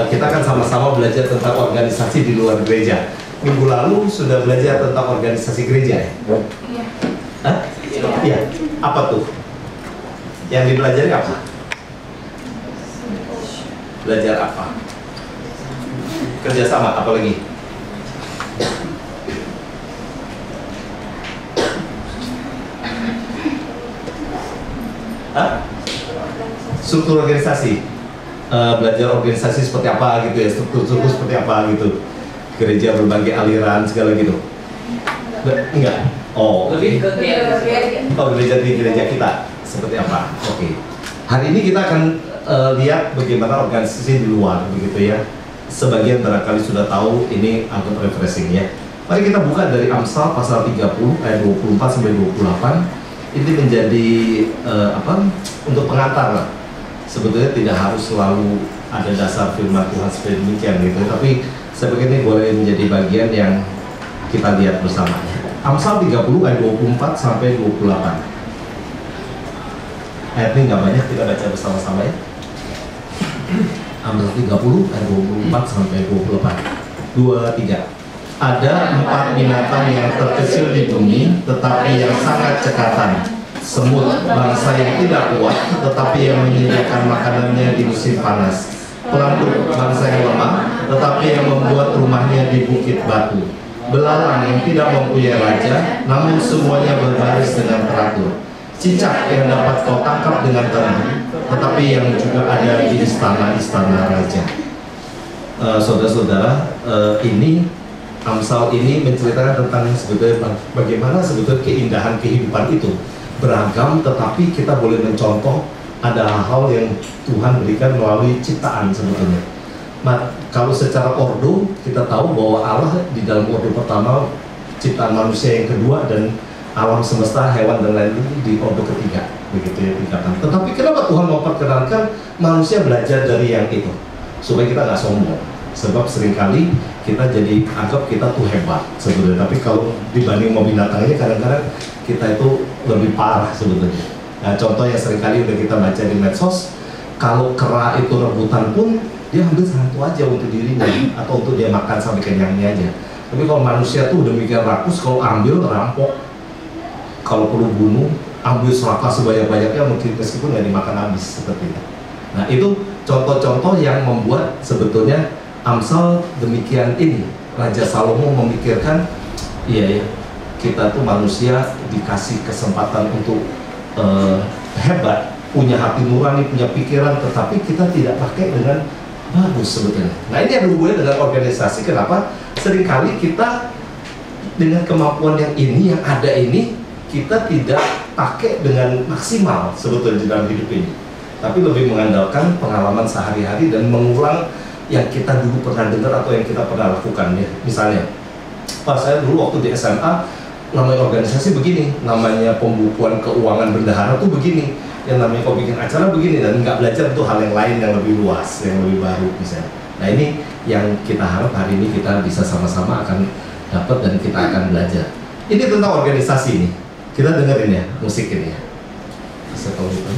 kita kan sama-sama belajar tentang organisasi di luar gereja. Minggu lalu sudah belajar tentang organisasi gereja ya? Iya. Hah? Iya. Apa tuh? Yang dipelajari apa? Belajar apa? Kerjasama, apa lagi? Hah? Struktur organisasi. Belajar organisasi seperti apa gitu ya, struktur seperti apa gitu, gereja berbagai aliran segala gitu. Enggak. Oh, Lebih ke gereja di gereja kita seperti apa? Oke. Hari ini kita akan lihat bagaimana organisasi di luar begitu ya. Sebagian barangkali sudah tahu, ini agak refreshing ya. Mari kita buka dari Amsal pasal 30 ayat 24 sampai 28. Ini menjadi untuk pengantar lah. Sebetulnya tidak harus selalu ada dasar firman Tuhan seperti demikian gitu, tapi seperti ini boleh menjadi bagian yang kita lihat bersama. Amsal 30 ayat 24 sampai 28. Ayat ini nggak banyak, kita baca bersama-sama ya. Amsal 30 ayat 24 sampai 28. 2, 3. Ada 4 binatang yang terkecil di bumi, tetapi yang sangat cekatan. Semut, bangsa yang tidak kuat, tetapi yang menyediakan makanannya di musim panas. Pelanduk, bangsa yang lemah, tetapi yang membuat rumahnya di bukit batu. Belalang yang tidak mempunyai raja, namun semuanya berbaris dengan teratur. Cicak yang dapat kau tangkap dengan tenang, tetapi yang juga ada di istana-istana raja. Saudara-saudara, ini Amsal ini menceritakan tentang sebetulnya bagaimana sebetulnya keindahan kehidupan itu. Beragam, tetapi kita boleh mencontoh ada hal-hal yang Tuhan berikan melalui ciptaan sebetulnya. Nah, kalau secara ordo kita tahu bahwa Allah di dalam ordo pertama ciptaan manusia yang kedua dan alam semesta, hewan dan lain-lain di ordo ketiga, begitu ya tingkatan. Tetapi kenapa Tuhan memperkenalkan manusia belajar dari yang itu supaya kita nggak sombong? Sebab seringkali kita jadi anggap kita tuh hebat sebetulnya, tapi kalau dibanding mau binatang ini kadang-kadang kita itu lebih parah sebetulnya. Nah, contoh yang seringkali udah kita baca di medsos, kalau kera itu rebutan pun dia ambil satu aja untuk dirinya atau untuk dia makan sampai kenyangnya aja. Tapi kalau manusia tuh demikian rakus, kalau ambil rampok, kalau perlu bunuh, ambil serakah sebanyak-banyaknya meskipun nggak dimakan habis seperti itu. Nah, itu contoh-contoh yang membuat sebetulnya Amsal demikian ini. Raja Salomo memikirkan, iya ya, kita tuh manusia dikasih kesempatan untuk hebat, punya hati nurani, punya pikiran, tetapi kita tidak pakai dengan bagus sebetulnya. Nah, ini ada hubungannya dengan organisasi. Kenapa? Seringkali kita dengan kemampuan yang ini, yang ada ini, kita tidak pakai dengan maksimal sebetulnya di dalam hidup ini, tapi lebih mengandalkan pengalaman sehari-hari dan mengulang yang kita dulu pernah dengar atau yang kita pernah lakukan ya. Misalnya, pas saya dulu waktu di SMA, namanya organisasi begini, namanya pembukuan keuangan bendahara tuh begini, yang namanya kau bikin acara begini, dan nggak belajar tuh hal yang lain yang lebih luas, yang lebih baru misalnya. Nah, ini yang kita harap hari ini kita bisa sama-sama akan dapat dan kita akan belajar. Ini tentang organisasi ini. Kita dengerin ya musik ini ya. Bisa tahu gitu.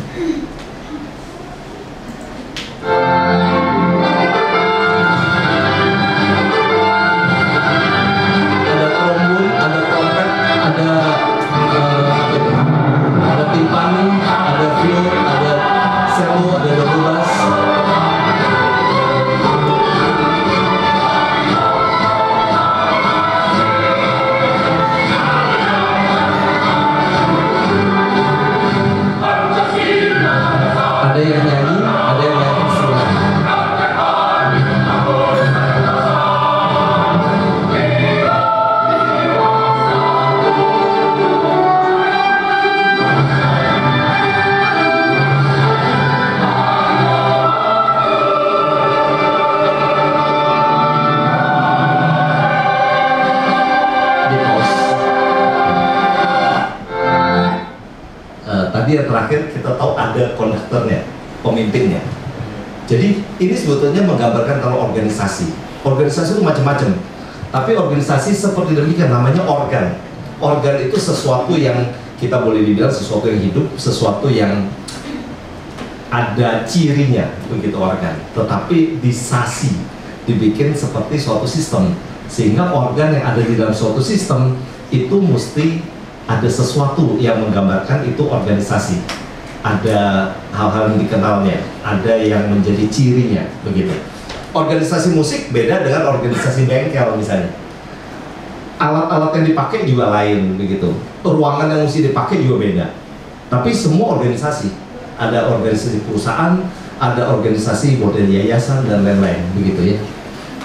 Yang terakhir kita tahu ada konduktornya, pemimpinnya. Jadi ini sebetulnya menggambarkan kalau organisasi. Organisasi itu macam-macam. Tapi organisasi seperti demikian namanya organ. Organ itu sesuatu yang kita boleh dibilang sesuatu yang hidup, sesuatu yang ada cirinya begitu organ, tetapi disasi, dibikin seperti suatu sistem, sehingga organ yang ada di dalam suatu sistem itu mesti ada sesuatu yang menggambarkan itu organisasi, ada hal-hal yang dikenalnya, ada yang menjadi cirinya begitu. Organisasi musik beda dengan organisasi bengkel misalnya, alat-alat yang dipakai juga lain begitu, ruangan yang mesti dipakai juga beda, tapi semua organisasi. Ada organisasi perusahaan, ada organisasi model yayasan dan lain-lain begitu ya.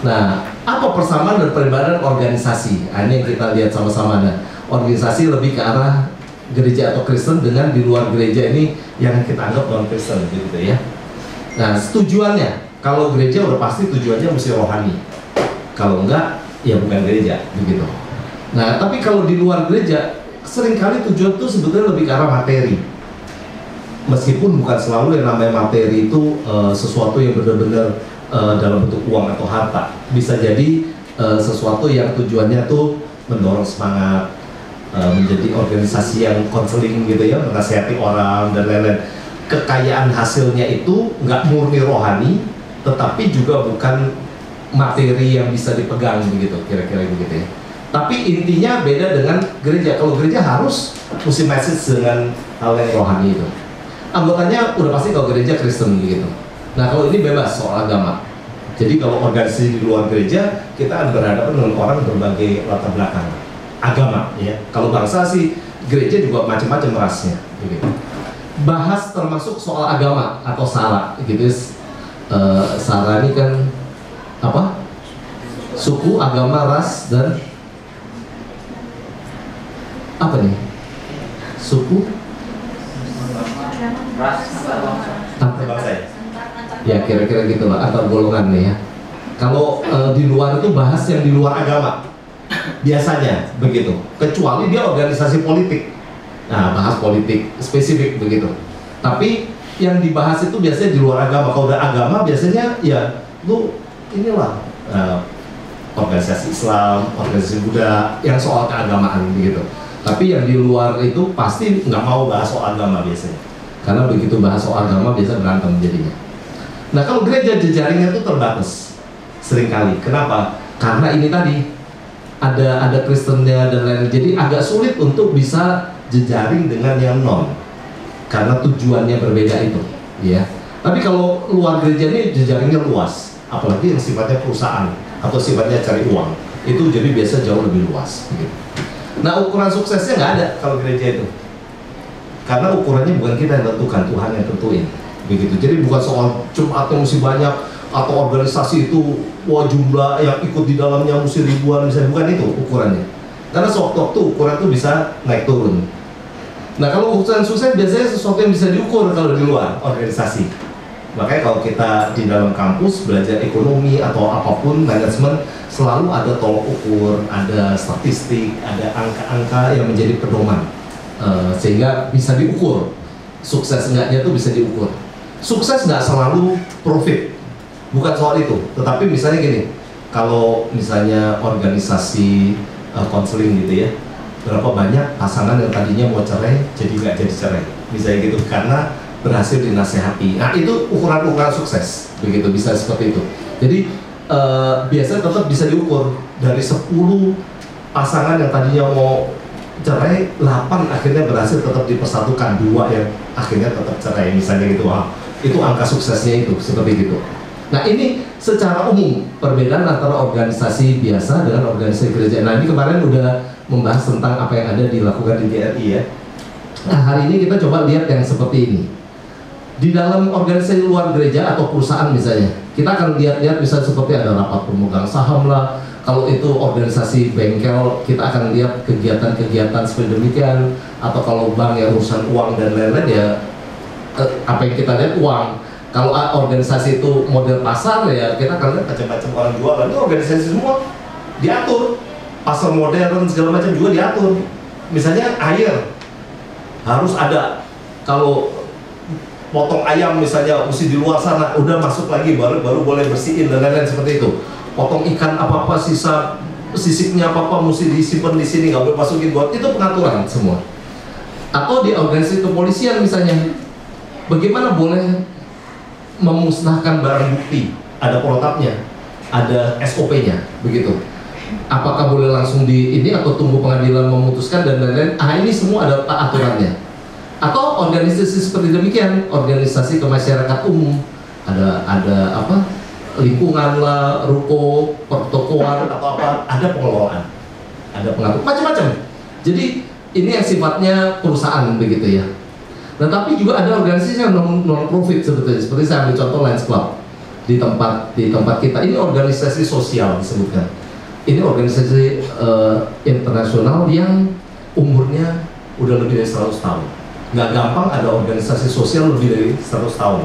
Nah, apa persamaan dan perbedaan organisasi? Nah, ini yang kita lihat sama-sama. Nah, organisasi lebih ke arah gereja atau Kristen, dengan di luar gereja ini yang kita anggap non Kristen begitu ya. Nah, tujuannya, kalau gereja udah pasti tujuannya mesti rohani. Kalau enggak, ya bukan gereja begitu. Nah, tapi kalau di luar gereja, seringkali tujuan itu sebetulnya lebih ke arah materi. Meskipun bukan selalu yang namanya materi itu sesuatu yang benar-benar dalam bentuk uang atau harta. Bisa jadi sesuatu yang tujuannya tuh mendorong semangat, menjadi organisasi yang konseling gitu ya, menasihati orang dan lain-lain. Kekayaan hasilnya itu nggak murni rohani, tetapi juga bukan materi yang bisa dipegang begitu, kira-kira begitu ya. Tapi intinya beda dengan gereja. Kalau gereja harus mesti message dengan hal yang rohani itu. Anggotanya udah pasti kalau gereja Kristen gitu. Nah, kalau ini bebas soal agama. Jadi kalau organisasi di luar gereja, kita akan berhadapan dengan orang berbagai latar belakang agama ya. Kalau bangsa sih, gereja juga macam-macam rasnya begitu. Bahas termasuk soal agama atau sara gitu. Sara ini kan apa? Suku, agama, ras, dan apa nih? Suku, ya kira-kira gitu lah, antar golongan nih ya. Kalau di luar itu bahas yang di luar agama biasanya begitu, kecuali dia organisasi politik. Nah, bahas politik spesifik begitu. Tapi yang dibahas itu biasanya di luar agama. Kalau udah agama biasanya ya lu inilah organisasi Islam, organisasi Buddha yang soal keagamaan begitu. Tapi yang di luar itu pasti nggak mau bahas soal agama biasanya. Karena begitu bahas soal agama biasa berantem jadinya. Nah, kalau gereja jejaringnya itu terbatas seringkali. Kenapa? Karena ini tadi ada Kristennya dan lain-lain. Jadi agak sulit untuk bisa jejaring dengan yang non. Karena tujuannya berbeda itu, ya. Tapi kalau luar gereja ini jejaringnya luas, apalagi yang sifatnya perusahaan atau sifatnya cari uang, itu jadi biasa jauh lebih luas. Gitu. Nah, ukuran suksesnya nggak ada kalau gereja itu. Karena ukurannya bukan kita yang tentukan, Tuhan yang tentuin begitu. Jadi bukan soal Jumat yang mesti banyak atau organisasi itu wah jumlah yang ikut di dalamnya mesti ribuan, misalnya, bukan itu ukurannya. Karena sewaktu-waktu ukuran itu bisa naik turun. Nah, kalau ukuran sukses biasanya sesuatu yang bisa diukur kalau di luar organisasi. Makanya kalau kita di dalam kampus belajar ekonomi atau apapun manajemen, selalu ada tolok ukur, ada statistik, ada angka-angka yang menjadi pedoman. Sehingga bisa diukur sukses enggaknya itu bisa diukur. Sukses nggak selalu profit, bukan soal itu. Tetapi misalnya gini, kalau misalnya organisasi konseling gitu ya, berapa banyak pasangan yang tadinya mau cerai jadi nggak jadi cerai, misalnya gitu, karena berhasil dinasehati. Nah, itu ukuran-ukuran sukses begitu, bisa seperti itu. Jadi biasanya tetap bisa diukur dari 10 pasangan yang tadinya mau cerai, 8 akhirnya berhasil tetap dipersatukan, 2 yang akhirnya tetap cerai, misalnya gitu. Wah, itu angka suksesnya itu seperti gitu. Nah, ini secara umum perbedaan antara organisasi biasa dengan organisasi gereja. Nah, ini kemarin udah membahas tentang apa yang ada dilakukan di GRI ya. Nah, hari ini kita coba lihat yang seperti ini. Di dalam organisasi luar gereja atau perusahaan misalnya, kita akan lihat-lihat bisa seperti ada rapat pemegang saham lah. Kalau itu organisasi bengkel, kita akan lihat kegiatan-kegiatan seperti demikian. Atau kalau bank ya urusan uang dan lain-lain ya, apa yang kita lihat uang. Kalau organisasi itu model pasar ya, kita akan lihat macam-macam orang jualan. Itu organisasi semua diatur, pasar modern segala macam juga diatur. Misalnya air harus ada. Kalau potong ayam misalnya mesti di luar sana, udah masuk lagi baru boleh bersihin dan lain-lain seperti itu. Potong ikan apa-apa, sisiknya apa-apa mesti disimpan di sini, nggak boleh masukin buat, itu pengaturan semua. Atau di organisasi kepolisian misalnya, bagaimana boleh memusnahkan barang bukti, ada protapnya, ada SOP-nya, begitu. Apakah boleh langsung di ini atau tunggu pengadilan memutuskan dan lain-lain? Ini semua ada aturannya. Atau organisasi seperti demikian, organisasi kemasyarakatan umum, ada apa? Lingkungan lah, ruko, pertokoan atau apa, ada pengelolaan, ada pengatur, macam-macam. Jadi ini yang sifatnya perusahaan begitu ya. Nah, tapi juga ada organisasi yang non profit sebetulnya. Seperti saya ambil contoh Lions Club di tempat kita. Ini organisasi sosial disebutkan. Ini organisasi internasional yang umurnya udah lebih dari 100 tahun. Nggak gampang ada organisasi sosial lebih dari 100 tahun.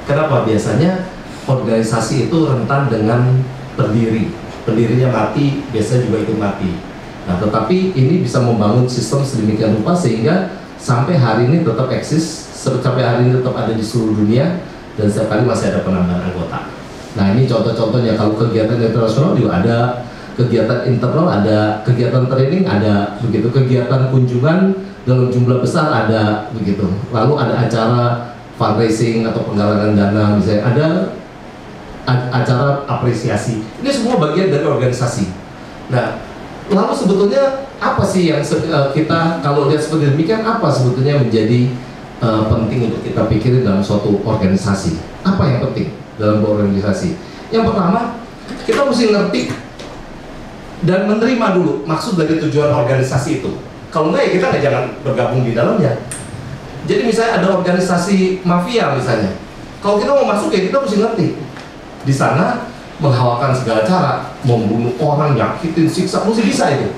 Kenapa? Biasanya organisasi itu rentan dengan pendirinya mati, biasanya juga itu mati. Nah, tetapi ini bisa membangun sistem sedemikian rupa sehingga sampai hari ini tetap eksis, sampai hari ini tetap ada di seluruh dunia, dan setiap kali masih ada penambahan anggota. Nah, ini contoh-contohnya. Kalau kegiatan internasional juga ada, kegiatan internal ada, kegiatan training ada, begitu, kegiatan kunjungan dalam jumlah besar ada, begitu. Lalu ada acara fundraising atau penggalangan dana, misalnya ada acara apresiasi. Ini semua bagian dari organisasi. Nah, lalu sebetulnya apa sih yang kita kalau lihat seperti demikian, apa sebetulnya menjadi penting untuk kita pikirin dalam suatu organisasi? Apa yang penting dalam organisasi? Yang pertama, kita mesti ngerti dan menerima dulu maksud dari tujuan organisasi itu. Kalau enggak ya kita nggak jangan bergabung di dalamnya. Jadi misalnya ada organisasi mafia misalnya, kalau kita mau masuk ya kita mesti ngerti. Di sana menghalalkan segala cara, membunuh orang, nyakitin, siksa, mesti bisa itu.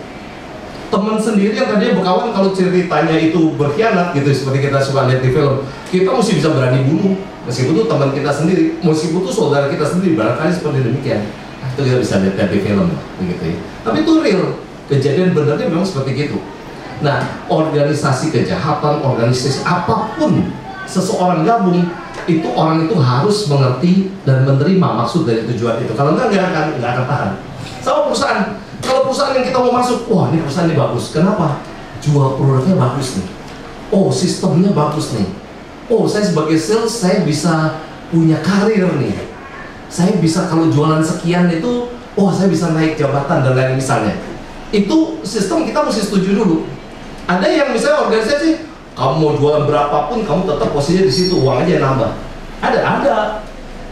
Teman sendiri yang tadinya berkawan, kalau ceritanya itu berkhianat gitu, seperti kita suka lihat di film, kita mesti bisa berani bunuh, meskipun itu teman kita sendiri, meskipun itu saudara kita sendiri, barangkali seperti demikian. Itu kita bisa lihat di film, begitu ya. Tapi itu real, kejadian benernya memang seperti itu. Nah, organisasi kejahatan, organisasi apapun seseorang gabung, itu orang itu harus mengerti dan menerima maksud dari tujuan itu. Kalau enggak akan tahan. Sama perusahaan. Kalau perusahaan yang kita mau masuk, wah ini perusahaan ini bagus. Kenapa? Jual produknya bagus nih. Oh, sistemnya bagus nih. Oh, saya sebagai sales, saya bisa punya karir nih. Saya bisa kalau jualan sekian itu, oh saya bisa naik jabatan dan lain misalnya. Itu sistem kita mesti setuju dulu. Ada yang misalnya organisasi, kamu mau jualan berapapun, kamu tetap posisinya di situ, uang aja nambah. Ada.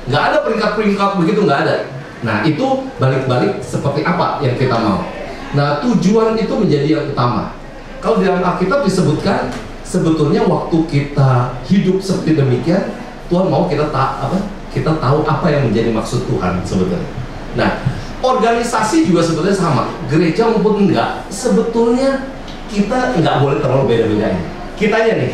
Nggak ada peringkat-peringkat begitu, nggak ada. Nah, itu balik-balik seperti apa yang kita mau. Nah, tujuan itu menjadi yang utama. Kalau di dalam Alkitab disebutkan, sebetulnya waktu kita hidup seperti demikian, Tuhan mau kita tahu apa yang menjadi maksud Tuhan sebetulnya. Nah, organisasi juga sebetulnya sama. Gereja maupun enggak, sebetulnya kita nggak boleh terlalu beda-bedain. Kitanya nih,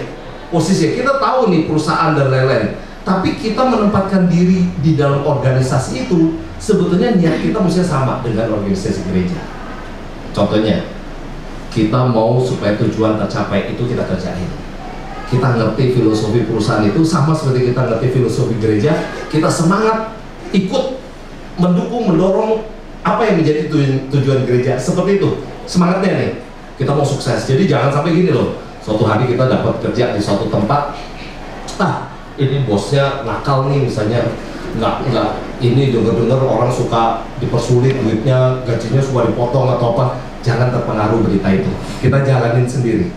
posisinya kita tahu nih perusahaan dan lain-lain, tapi kita menempatkan diri di dalam organisasi itu, sebetulnya niat kita mesti sama dengan organisasi gereja. Contohnya, kita mau supaya tujuan tercapai itu kita kerjain. Kita ngerti filosofi perusahaan itu sama seperti kita ngerti filosofi gereja, kita semangat ikut mendukung, mendorong apa yang menjadi tujuan gereja. Seperti itu semangatnya nih, kita mau sukses. Jadi jangan sampai gini loh, suatu hari kita dapat kerja di suatu tempat, ini bosnya nakal nih misalnya, nggak ini dengar orang suka dipersulit duitnya, gajinya suka dipotong atau apa. Jangan terpengaruh berita itu, kita jalanin sendiri,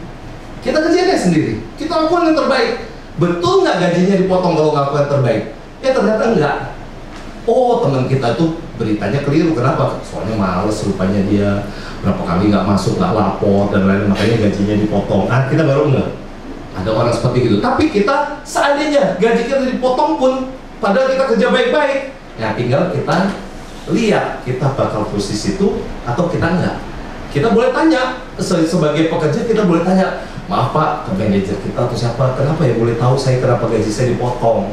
kita kerjain sendiri, kita lakukan yang terbaik. Betul nggak gajinya dipotong kalau nggak lakukan yang terbaik? Ya ternyata enggak. Oh, teman kita tuh beritanya keliru, kenapa? Soalnya males rupanya dia, berapa kali nggak masuk, nggak lapor dan lain-lain, makanya gajinya dipotong. Kita baru nggak ada orang seperti itu. Tapi kita seandainya gaji kita dipotong pun, padahal kita kerja baik-baik, ya tinggal kita lihat kita bakal posisi itu atau kita enggak. Kita boleh tanya sebagai pekerja, kita boleh tanya, maaf Pak, ke manajer kita atau siapa, kenapa ya, boleh tahu saya kenapa gaji saya dipotong?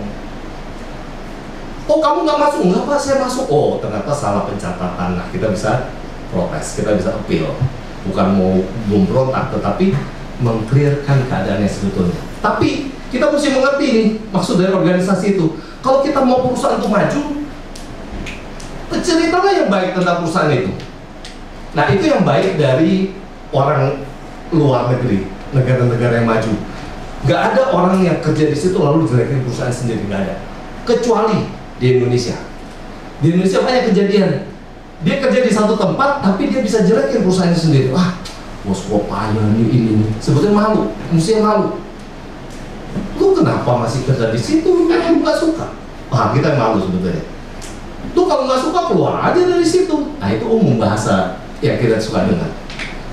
Oh, kamu nggak masuk? Enggak Pak, saya masuk. Oh, ternyata salah pencatatan. Nah, kita bisa protes, kita bisa appeal. Bukan mau memberontak, tetapi meng-clearkan keadaannya sebetulnya. Tapi kita mesti mengerti nih maksud dari organisasi itu. Kalau kita mau perusahaan itu maju, ceritalah yang baik tentang perusahaan itu. Nah, itu yang baik dari orang luar negeri, negara-negara yang maju. Nggak ada orang yang kerja di situ lalu jelekin perusahaan sendiri, nggak ada. kecuali di Indonesia. Di Indonesia banyak kejadian. Dia kerja di satu tempat, tapi dia bisa jelekin perusahaannya sendiri. Wah, bos gua payah nih ini. Sebetulnya malu, mesti malu. Lu kenapa masih kerja di situ? Lu nggak suka? Wah, kita yang malu sebetulnya. Lu kalau nggak suka keluar aja dari situ. Nah, itu umum bahasa yang kita suka dengar.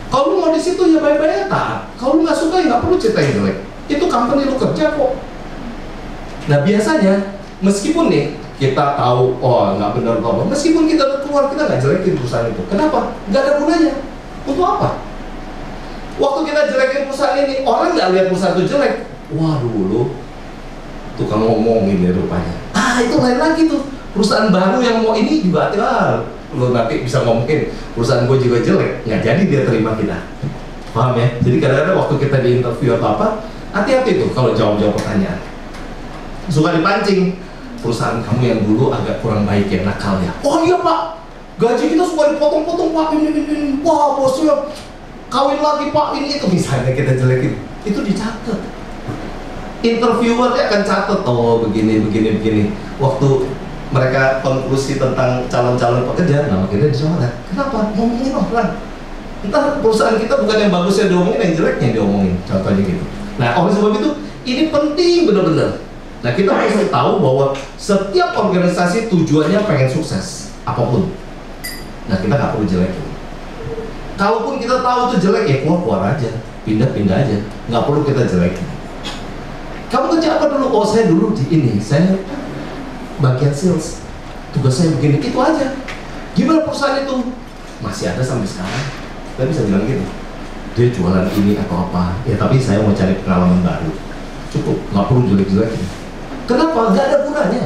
Kalau lu mau di situ ya baik-baik taat. Kalau lu nggak suka ya nggak perlu cerita yang jelek. Itu company lu kerja kok. Nah, biasanya meskipun nih kita tahu, oh nggak benar apa, meskipun kita keluar, kita nggak jelekin perusahaan itu. Kenapa? Nggak ada gunanya. Untuk apa? Waktu kita jelekin perusahaan ini, orang nggak lihat perusahaan itu jelek. Wah, dulu tukang ngomongin ya rupanya. Ah, itu lain lagi tuh. Perusahaan baru yang mau ini juga, lo nanti bisa ngomongin perusahaan gue juga jelek. Nggak jadi dia terima kita. Paham ya? Jadi kadang-kadang waktu kita di interview atau apa, hati-hati tuh kalau jawab-jawab pertanyaan. Suka dipancing. Perusahaan kamu yang dulu agak kurang baik ya, nakal ya. Oh iya pak, gaji kita suka dipotong-potong pak, ini. Wah bosnya kawin lagi pak, ini itu. Misalnya kita jelekin, itu dicatat. Interviewer dia akan catat, oh begini. Waktu mereka konklusi tentang calon-calon pekerja, nah kita dicoret. Kenapa? Ngomongin orang. Entar perusahaan kita bukan yang bagusnya diomongin, yang jeleknya diomongin. Contohnya gitu. Nah oleh sebab itu, ini penting benar-benar. Nah kita harus tahu bahwa setiap organisasi tujuannya pengen sukses apapun. Nah kita nggak perlu jelekin. Kalaupun kita tahu itu jelek ya keluar aja, pindah aja, nggak perlu kita jelekin. Kamu kerja apa dulu? Oh saya dulu di ini, saya bagian sales, tugas saya begini, itu aja. Gimana perusahaan itu? Masih ada sampai sekarang. Kita bisa bilang gitu. Dia jualan ini atau apa? Ya tapi saya mau cari pengalaman baru. Cukup, nggak perlu jelek-jelekin. Kenapa? Nggak ada gunanya.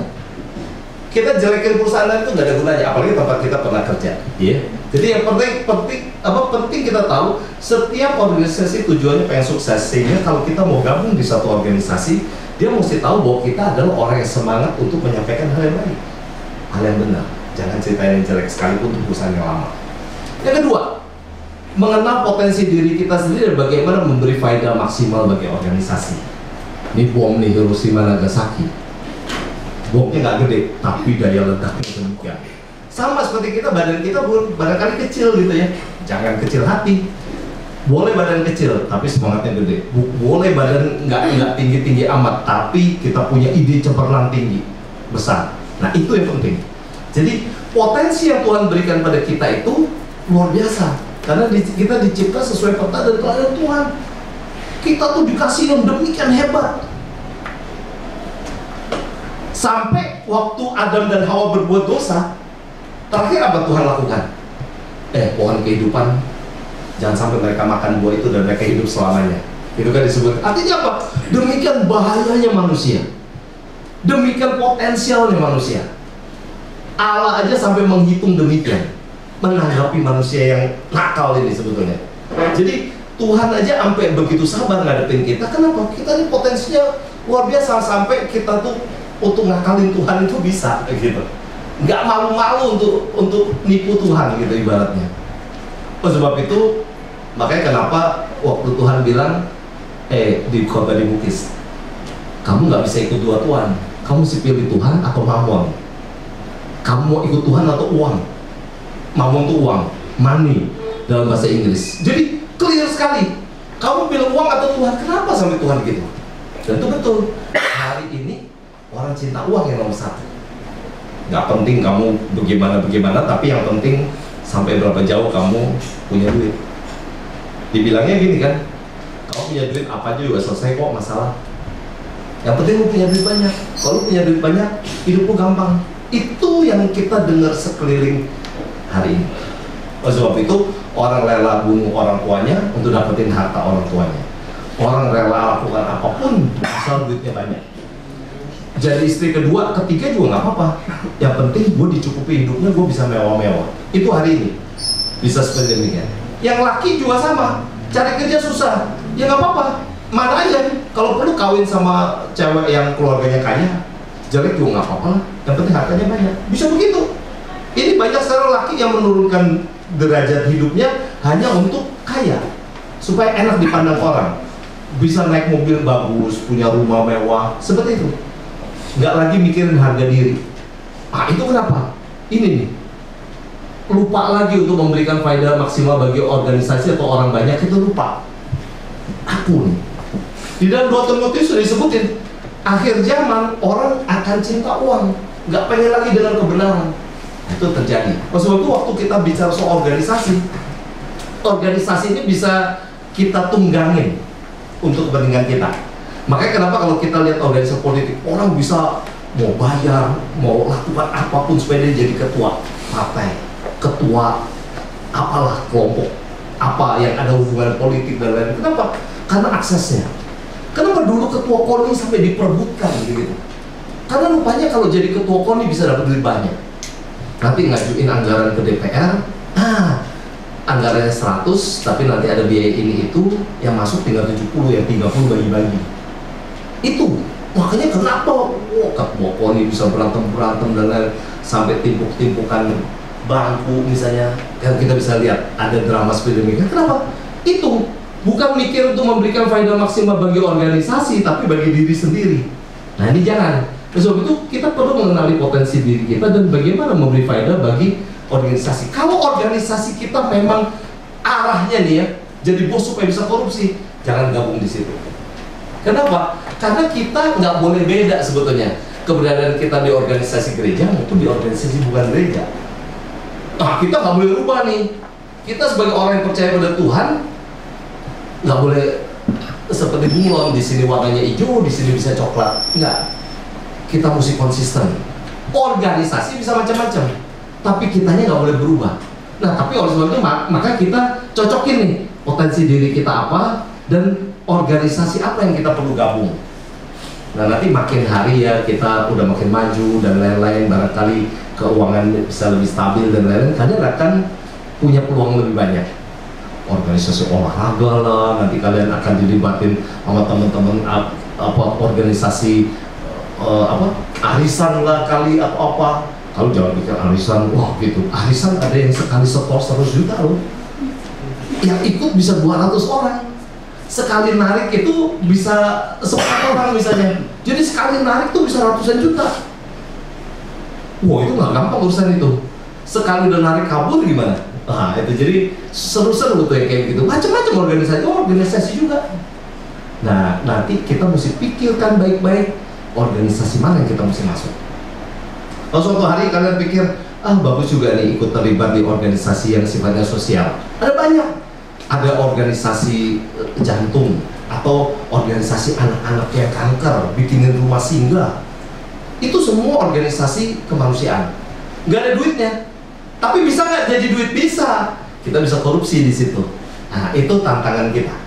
Kita jelekin perusahaan itu nggak ada gunanya, apalagi tempat kita pernah kerja. Yeah. Jadi yang penting kita tahu setiap organisasi tujuannya pengen sukses, sehingga kalau kita mau gabung di satu organisasi, dia mesti tahu bahwa kita adalah orang yang semangat untuk menyampaikan hal yang baik, hal yang benar. Jangan ceritain yang jelek sekalipun untuk perusahaan yang lama. Yang kedua, mengenal potensi diri kita sendiri dan bagaimana memberi faedah maksimal bagi organisasi. Ini bom nih, Hiroshima Nagasaki. Bomnya nggak gede, tapi daya ledaknya demikian. Sama seperti kita, badan kita barangkali kecil gitu ya. Jangan kecil hati. Boleh badan kecil, tapi semangatnya gede. Boleh badan nggak tinggi-tinggi amat, tapi kita punya ide cemerlang tinggi, besar. Nah itu yang penting. Jadi potensi yang Tuhan berikan pada kita itu luar biasa. Karena kita dicipta sesuai peta dan teladan Tuhan. Kita tuh dikasih yang demikian hebat. Sampai waktu Adam dan Hawa berbuat dosa, terakhir apa Tuhan lakukan? Pohon kehidupan, jangan sampai mereka makan buah itu dan mereka hidup selamanya. Itu kan disebut. Artinya apa? Demikian bahayanya manusia. Demikian potensialnya manusia. Allah aja sampai menghitung demikian, menanggapi manusia yang nakal ini sebetulnya. Jadi Tuhan aja sampai begitu sabar ngadepin kita. Kenapa? Kita ini potensinya luar biasa, sampai kita tuh untuk ngakalin Tuhan itu bisa gitu. Nggak malu-malu untuk nipu Tuhan gitu ibaratnya. Oleh sebab itu, makanya kenapa waktu Tuhan bilang di khotbah di Bukis, kamu nggak bisa ikut dua Tuhan. Kamu mesti pilih Tuhan atau Mamon. Kamu mau ikut Tuhan atau uang? Mamon itu uang, money dalam bahasa Inggris. Jadi clear sekali. Kamu pilih uang atau Tuhan? Kenapa sampai Tuhan gitu? Dan itu betul. Hari ini orang cinta uang yang nomor satu. Nggak penting kamu bagaimana, tapi yang penting sampai berapa jauh kamu punya duit. Dibilangnya gini kan, kamu punya duit apa aja juga selesai kok masalah. Yang penting lu punya duit banyak. Kalau lu punya duit banyak, hidup lu gampang. Itu yang kita dengar sekeliling hari ini. Oleh sebab itu, orang rela bunuh orang tuanya untuk dapetin harta orang tuanya. Orang rela lakukan apapun asal duitnya banyak. Jadi istri kedua, ketiga juga nggak apa-apa. Yang penting gue dicukupi hidupnya, gue bisa mewah-mewah. Itu hari ini bisa seperti demikian. Yang laki juga sama, cari kerja susah, ya nggak apa-apa. Mana aja, kalau perlu kawin sama cewek yang keluarganya kaya, jelek juga nggak apa-apa lah. Yang penting hartanya banyak. Bisa begitu. Ini banyak sekarang laki yang menurunkan derajat hidupnya hanya untuk kaya, supaya enak dipandang orang. Bisa naik mobil bagus, punya rumah mewah, seperti itu. nggak lagi mikirin harga diri. Itu kenapa? Ini nih, lupa lagi untuk memberikan faedah maksimal bagi organisasi atau orang banyak, itu lupa. Aku nih, di dalam 2 Timotius sudah disebutin, akhir zaman orang akan cinta uang, nggak pengen lagi dengan kebenaran. Itu terjadi. Sebab itu waktu kita bicara soal organisasi ini bisa kita tunggangin untuk kepentingan kita. Makanya kenapa kalau kita lihat organisasi politik, orang bisa mau bayar, mau lakukan apapun supaya dia jadi ketua partai, ketua apalah kelompok apa yang ada hubungan politik dan lain-lain. Kenapa? Karena aksesnya. Kenapa dulu ketua KONI sampai diperebutkan gitu? Karena rupanya kalau jadi ketua KONI bisa dapat duit banyak. Nanti ngajuin anggaran ke DPR, anggarannya 100, tapi nanti ada biaya ini itu, yang masuk tinggal 70, yang 30 bagi-bagi. Itu makanya kenapa ketua KONI bisa berantem dan lain, sampai timpuk-timpukan bangku misalnya, yang kita bisa lihat ada drama seperti demikian. Kenapa? Itu bukan mikir untuk memberikan faedah maksimal bagi organisasi, tapi bagi diri sendiri. Nah ini jangan. Sebab itu kita perlu mengenali potensi diri kita dan bagaimana memberi faedah bagi organisasi. Kalau organisasi kita memang arahnya nih ya, jadi bos supaya bisa korupsi, jangan gabung di situ. Kenapa? Karena kita nggak boleh beda sebetulnya keberadaan kita di organisasi gereja maupun di organisasi bukan gereja. Kita nggak boleh rubah nih. Kita sebagai orang yang percaya pada Tuhan nggak boleh seperti bunglon, di sini warnanya hijau, di sini bisa coklat. Nggak. Kita mesti konsisten. Organisasi bisa macam-macam, tapi kitanya nggak boleh berubah. Nah, tapi oleh sebab itu maka kita cocokin nih potensi diri kita apa dan organisasi apa yang kita perlu gabung. Nah, nanti makin hari ya kita udah makin maju dan lain-lain, barangkali keuangan bisa lebih stabil dan lain-lain, kalian akan punya peluang lebih banyak. Organisasi olahraga lah, nanti kalian akan dilibatin sama teman-teman organisasi arisan lah kali atau apa. Kalau jangan pikir arisan, wah gitu. Arisan ada yang sekali setor 100 juta loh. Yang ikut bisa 200 orang. Sekali narik itu bisa 10 orang misalnya. Jadi sekali narik tuh bisa ratusan juta. Wah itu nggak gampang urusan itu. Sekali udah narik kabur gimana? Nah itu jadi seru-seru tuh yang kayak gitu. Macam-macam organisasi juga. Nah nanti kita mesti pikirkan baik-baik organisasi mana yang kita mesti masuk. Kalau suatu hari kalian pikir, bagus juga nih ikut terlibat di organisasi yang sifatnya sosial. Ada banyak. Ada organisasi jantung, atau organisasi anak-anak yang kanker, bikinin rumah singgah. Itu semua organisasi kemanusiaan. Nggak ada duitnya. Tapi bisa nggak jadi duit? Bisa. Kita bisa korupsi di situ. Nah, itu tantangan kita.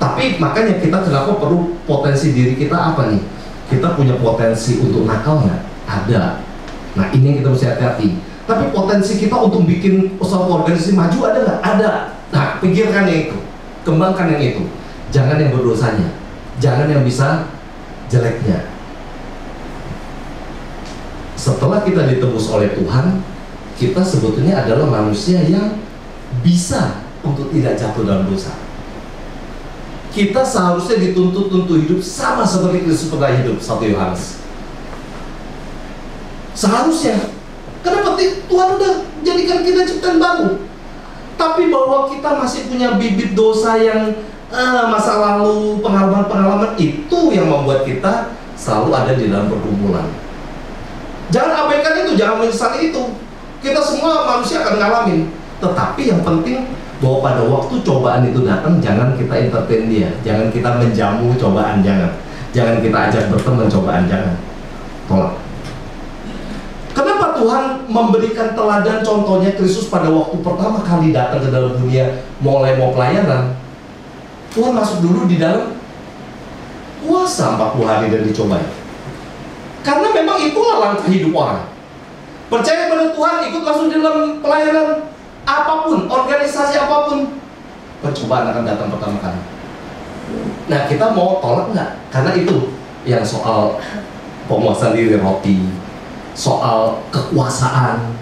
Tapi makanya kita kenapa perlu potensi diri kita apa nih? Kita punya potensi untuk nakal nggak? Ada. Nah ini yang kita mesti hati-hati. Tapi potensi kita untuk bikin suatu organisasi maju ada nggak? Ada. Nah pikirkan yang itu, kembangkan yang itu. Jangan yang berdosanya, jangan yang bisa jeleknya. Setelah kita ditebus oleh Tuhan, kita sebetulnya adalah manusia yang bisa untuk tidak jatuh dalam dosa. Kita seharusnya dituntut untuk hidup sama seperti Kristus pernah hidup, 1 Yohanes. Seharusnya. Kenapa? Tuhan udah jadikan kita ciptaan baru. Tapi bahwa kita masih punya bibit dosa yang masa lalu, pengalaman-pengalaman, itu yang membuat kita selalu ada di dalam pergumulan. Jangan abaikan itu, jangan menyesali itu. Kita semua manusia akan ngalamin. Tetapi yang penting bahwa pada waktu cobaan itu datang, jangan kita entertain dia, jangan kita menjamu cobaan, jangan kita ajak berteman cobaan, jangan tolak. Kenapa Tuhan memberikan teladan contohnya Kristus pada waktu pertama kali datang ke dalam dunia, mulai mau pelayanan? Tuhan masuk dulu di dalam puasa 40 hari dan dicobai. Karena memang itulah langkah hidup orang. Percaya pada Tuhan, ikut masuk di dalam pelayanan apapun, organisasi apapun, percobaan akan datang pertama kali. Nah kita mau tolak nggak? Karena itu yang soal penguasaan diri roti, soal kekuasaan.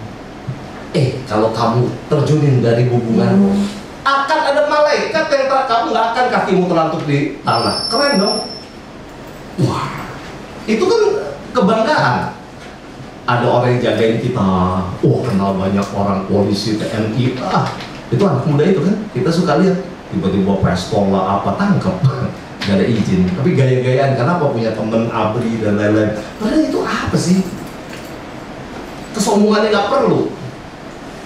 Kalau kamu terjunin dari hubunganmu, akan ada malaikat yang kamu nggak akan kakimu terantuk di tanah. Keren dong. Wah, itu kan kebanggaan. Ada orang yang jagain kita, kenal banyak orang polisi, TNI, itu anak muda itu kan, kita suka lihat, tiba-tiba pistol lah apa, tangkap, gak ada izin, tapi gaya-gayaan, kenapa punya temen ABRI dan lain-lain. Padahal itu apa sih? Kesombongannya gak perlu,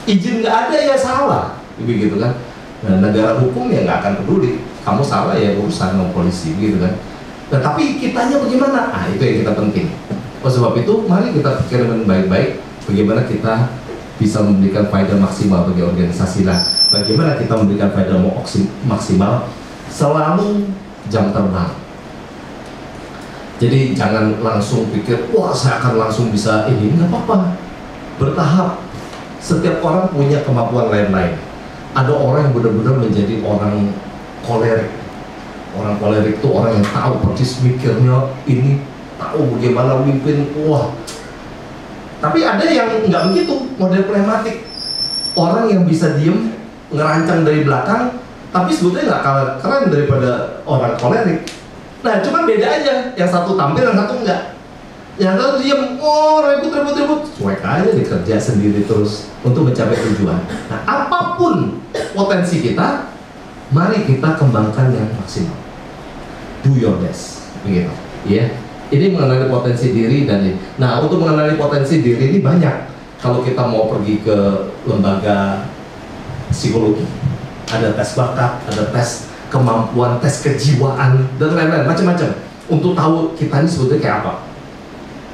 izin gak ada ya salah, begitu kan. Nah, negara hukum ya gak akan peduli, kamu salah ya urusan sama polisi, gitu kan. Nah, tapi kitanya bagaimana? Itu yang kita penting. Oleh sebab itu, mari kita pikirkan baik-baik bagaimana kita bisa memberikan faedah maksimal bagi organisasi. Nah, bagaimana kita memberikan faedah maksimal? Selalu jam terbang. Jadi jangan langsung pikir, wah saya akan langsung bisa ini. Nggak apa-apa, bertahap. Setiap orang punya kemampuan lain-lain. Ada orang yang benar-benar menjadi orang kolerik. Orang kolerik itu orang yang tahu persis mikirnya ini, tahu bagaimana memimpin, wah. Tapi ada yang nggak begitu, model pragmatik. Orang yang bisa diem, ngerancang dari belakang, tapi sebetulnya nggak kalah keren daripada orang kolerik. Nah, cuma beda aja, yang satu tampil, yang satu enggak. Yang satu diem, ribut, cuek aja dikerja sendiri terus untuk mencapai tujuan. Nah, apapun potensi kita, mari kita kembangkan yang maksimal. Do your best, begitu, ya. Ini mengenali potensi diri dan ini. Nah, untuk mengenali potensi diri ini banyak. Kalau kita mau pergi ke lembaga psikologi, ada tes bakat, ada tes kemampuan, tes kejiwaan, dan lain-lain, macam-macam. Untuk tahu kita ini sebetulnya kayak apa.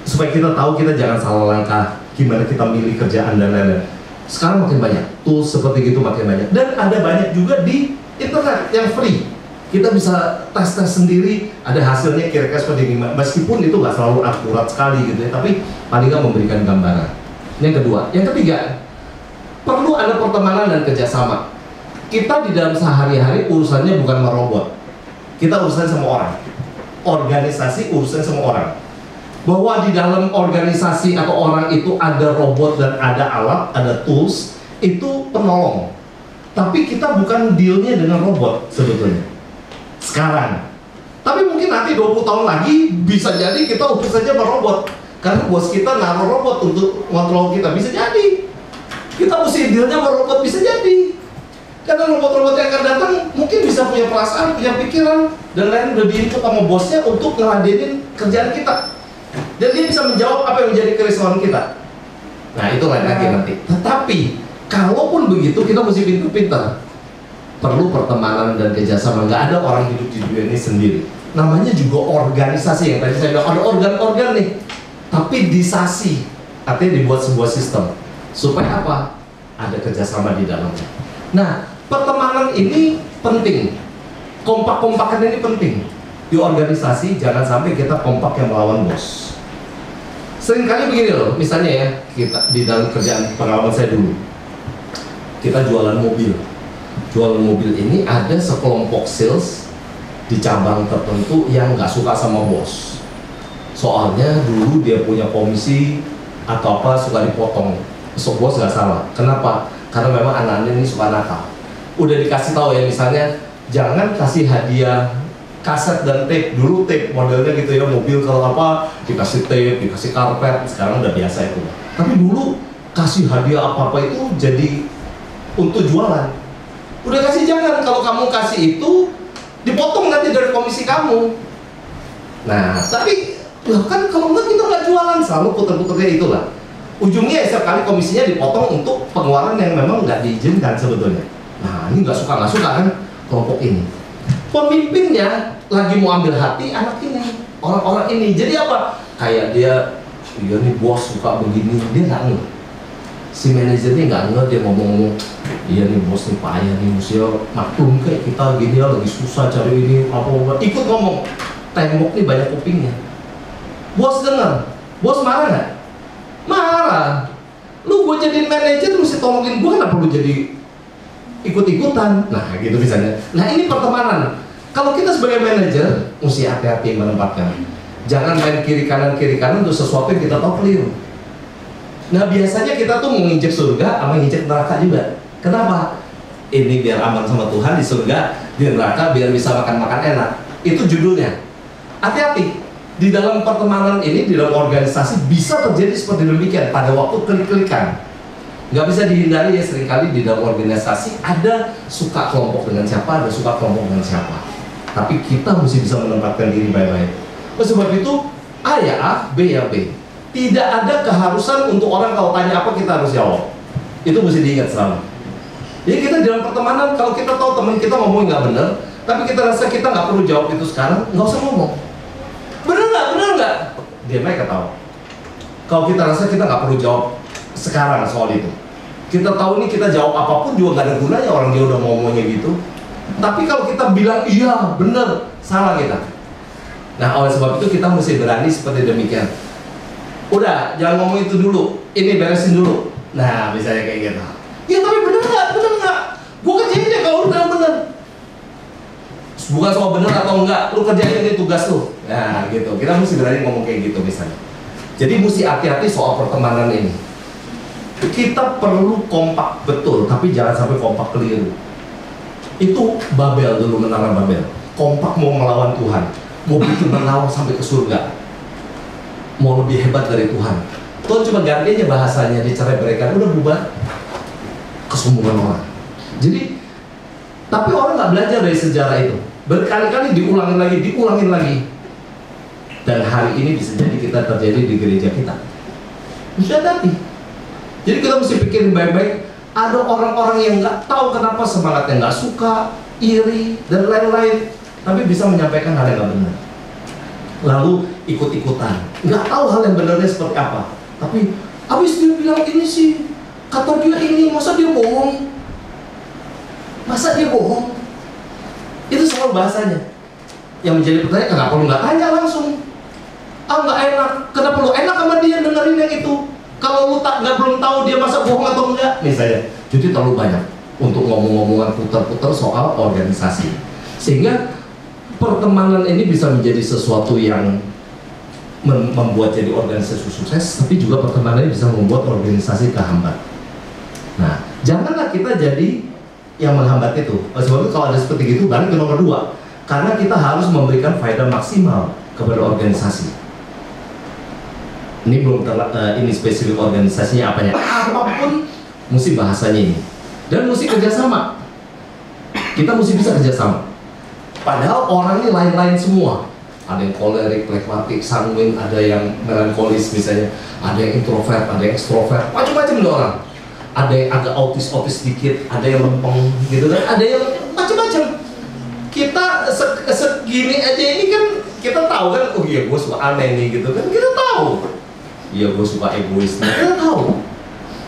Supaya kita tahu kita jangan salah langkah, gimana kita milih kerjaan dan lain-lain. Sekarang makin banyak, tools seperti itu makin banyak. Dan ada banyak juga di internet yang free. Kita bisa tes-tes sendiri, ada hasilnya kira-kira seperti ini. Meskipun itu nggak selalu akurat sekali gitu ya, tapi paling nggak memberikan gambaran. Yang kedua, yang ketiga, perlu ada pertemanan dan kerjasama. Kita di dalam sehari-hari urusannya bukan sama robot, kita urusan sama orang. Organisasi urusan sama orang. Bahwa di dalam organisasi atau orang itu ada robot dan ada alat, ada tools, itu penolong. Tapi kita bukan dealnya dengan robot sebetulnya sekarang. Tapi mungkin nanti 20 tahun lagi bisa jadi kita urusannya sama robot, karena bos kita naruh robot untuk kontrol kita. Bisa jadi kita mesti dealnya sama robot, bisa jadi. Karena robot-robot yang akan datang mungkin bisa punya perasaan, punya pikiran, dan lain udah diinput sama bosnya untuk ngeladenin kerjaan kita. Dan dia bisa menjawab apa yang menjadi kerisauan kita. Nah, itu lain lagi nanti. Tetapi, kalaupun begitu, kita mesti pintar-pintar. Perlu pertemanan dan kerjasama. Nggak ada orang hidup di dunia ini sendiri. Namanya juga organisasi, yang tadi saya bilang, ada organ-organ nih. Tapi disasi, artinya dibuat sebuah sistem. Supaya apa? Ada kerjasama di dalamnya. Nah, pertemanan ini penting. Kompak-kompakan ini penting. Di organisasi, jangan sampai kita kompak yang melawan bos. Seringkali begini loh, misalnya ya, kita di dalam kerjaan pengalaman saya dulu, kita jualan mobil. Jualan mobil ini ada sekelompok sales di cabang tertentu yang nggak suka sama bos. Soalnya dulu dia punya komisi atau apa suka dipotong. So, bos nggak salah. Kenapa? Karena memang anak-anak ini suka nakal. Udah dikasih tahu ya, misalnya jangan kasih hadiah kaset dan tape. Dulu tape modelnya gitu ya, mobil kalau apa dikasih tape, dikasih karpet. Sekarang udah biasa itu. Tapi dulu kasih hadiah apa-apa itu jadi untuk jualan. Udah kasih jangan, kalau kamu kasih itu dipotong nanti dari komisi kamu. Nah, tapi loh kan kalau enggak kita nggak jualan, selalu puter-puternya itulah. Ujungnya setiap kali komisinya dipotong untuk pengeluaran yang memang nggak diizinkan sebetulnya. Nah, ini nggak suka kan kelompok ini. Pemimpinnya lagi mau ambil hati anak ini, orang-orang ini. Jadi apa? Kayak dia nih bos suka begini, dia nggak ngeh. Si manajernya nggak ngeh, dia ngomong, iya nih bos nih payah nih, mesti maklum kayak kita gini ya, lagi susah cari ini apa-apa. Ikut ngomong, tembok nih banyak kupingnya. Bos dengar, bos marah nggak? Marah. Lu gue jadiin manajer, lu mesti tolongin gue, kenapa lu jadi ikut-ikutan? Nah gitu misalnya. Nah ini pertemanan. Kalau kita sebagai manajer, mesti hati-hati menempatkan. Jangan main kiri kanan untuk sesuatu yang kita tahu keliru. Nah biasanya kita tuh menginjek surga sama menginjek neraka juga. Kenapa? Ini biar aman sama Tuhan di surga, di neraka biar bisa makan-makan enak. Itu judulnya. Hati-hati. di dalam pertemanan ini, di dalam organisasi bisa terjadi seperti demikian pada waktu klik-klikan. Nggak bisa dihindari ya, seringkali di dalam organisasi ada suka kelompok dengan siapa, ada suka kelompok dengan siapa. Tapi kita mesti bisa menempatkan diri baik-baik. Oleh sebab itu, A ya A, B ya B. Tidak ada keharusan untuk orang kalau tanya apa kita harus jawab. Itu mesti diingat selalu. Jadi kita di dalam pertemanan, kalau kita tahu teman kita ngomong nggak benar, tapi kita rasa kita nggak perlu jawab itu sekarang, nggak usah ngomong. Benar nggak? Benar nggak? Dia mereka tahu. Kalau kita rasa kita nggak perlu jawab sekarang soal itu, kita tahu nih kita jawab apapun juga nggak ada gunanya, orang dia udah ngomongnya gitu. Tapi kalau kita bilang iya benar, salah kita. Nah, oleh sebab itu kita mesti berani seperti demikian. Udah, jangan ngomong itu dulu, ini beresin dulu. Nah, misalnya kayak gitu. Ya tapi benar nggak? Benar nggak? Gue kerjain deh kalau lu bilang benar. Bukan soal benar atau enggak, lu kerjain ini tugas lu. Nah, gitu. Kita mesti berani ngomong kayak gitu misalnya. Jadi mesti hati-hati soal pertemanan ini. Kita perlu kompak betul, tapi jangan sampai kompak keliru. Itu Babel dulu, menara Babel. Kompak mau melawan Tuhan, mau bikin menara sampai ke surga, mau lebih hebat dari Tuhan. Tuhan cuma gantinya bahasanya, dicerai berikan, udah bubar. Kesombongan orang. Jadi, tapi orang nggak belajar dari sejarah itu. Berkali-kali diulangin lagi. Dan hari ini bisa jadi kita terjadi di gereja kita. Mesti hati. Jadi kita mesti pikirin baik-baik. Ada orang-orang yang nggak tahu kenapa semangatnya nggak suka, iri, dan lain-lain, tapi bisa menyampaikan hal yang nggak benar. Lalu ikut-ikutan, nggak tahu hal yang benarnya seperti apa. Tapi habis dia bilang ini sih, kata dia ini, masa dia bohong? Masa dia bohong? Itu selalu bahasanya. Yang menjadi pertanyaan, kenapa lu nggak tanya langsung? Ah, nggak enak. Kenapa lu enak sama dia dengerin yang itu? Kalau lu belum tahu dia masa bohong atau enggak, misalnya. Jadi terlalu banyak untuk ngomong-ngomongan putar-putar soal organisasi. Sehingga pertemanan ini bisa menjadi sesuatu yang membuat jadi organisasi sukses, tapi juga pertemanan ini bisa membuat organisasi kehambat. Nah, janganlah kita jadi yang menghambat itu. Sebab itu kalau ada seperti itu, balik ke nomor 2. Karena kita harus memberikan faedah maksimal kepada organisasi. Ini belum ini spesifik organisasinya apanya. Apapun mesti bahasanya ini. Dan mesti kerjasama. Kita mesti bisa kerjasama. Padahal orang ini lain-lain semua. Ada yang kolerik, flegmatik, sanguin, ada yang melankolis misalnya, ada yang introvert, ada yang ekstrovert, macam-macam loh orang. Ada yang agak autis sedikit, ada yang lempeng gitu kan, ada yang macam-macam. Kita segini aja ini kan kita tahu kan, oh iya gue suka aneh nih gitu kan, kita tahu. Iya gue suka egois, kita tahu.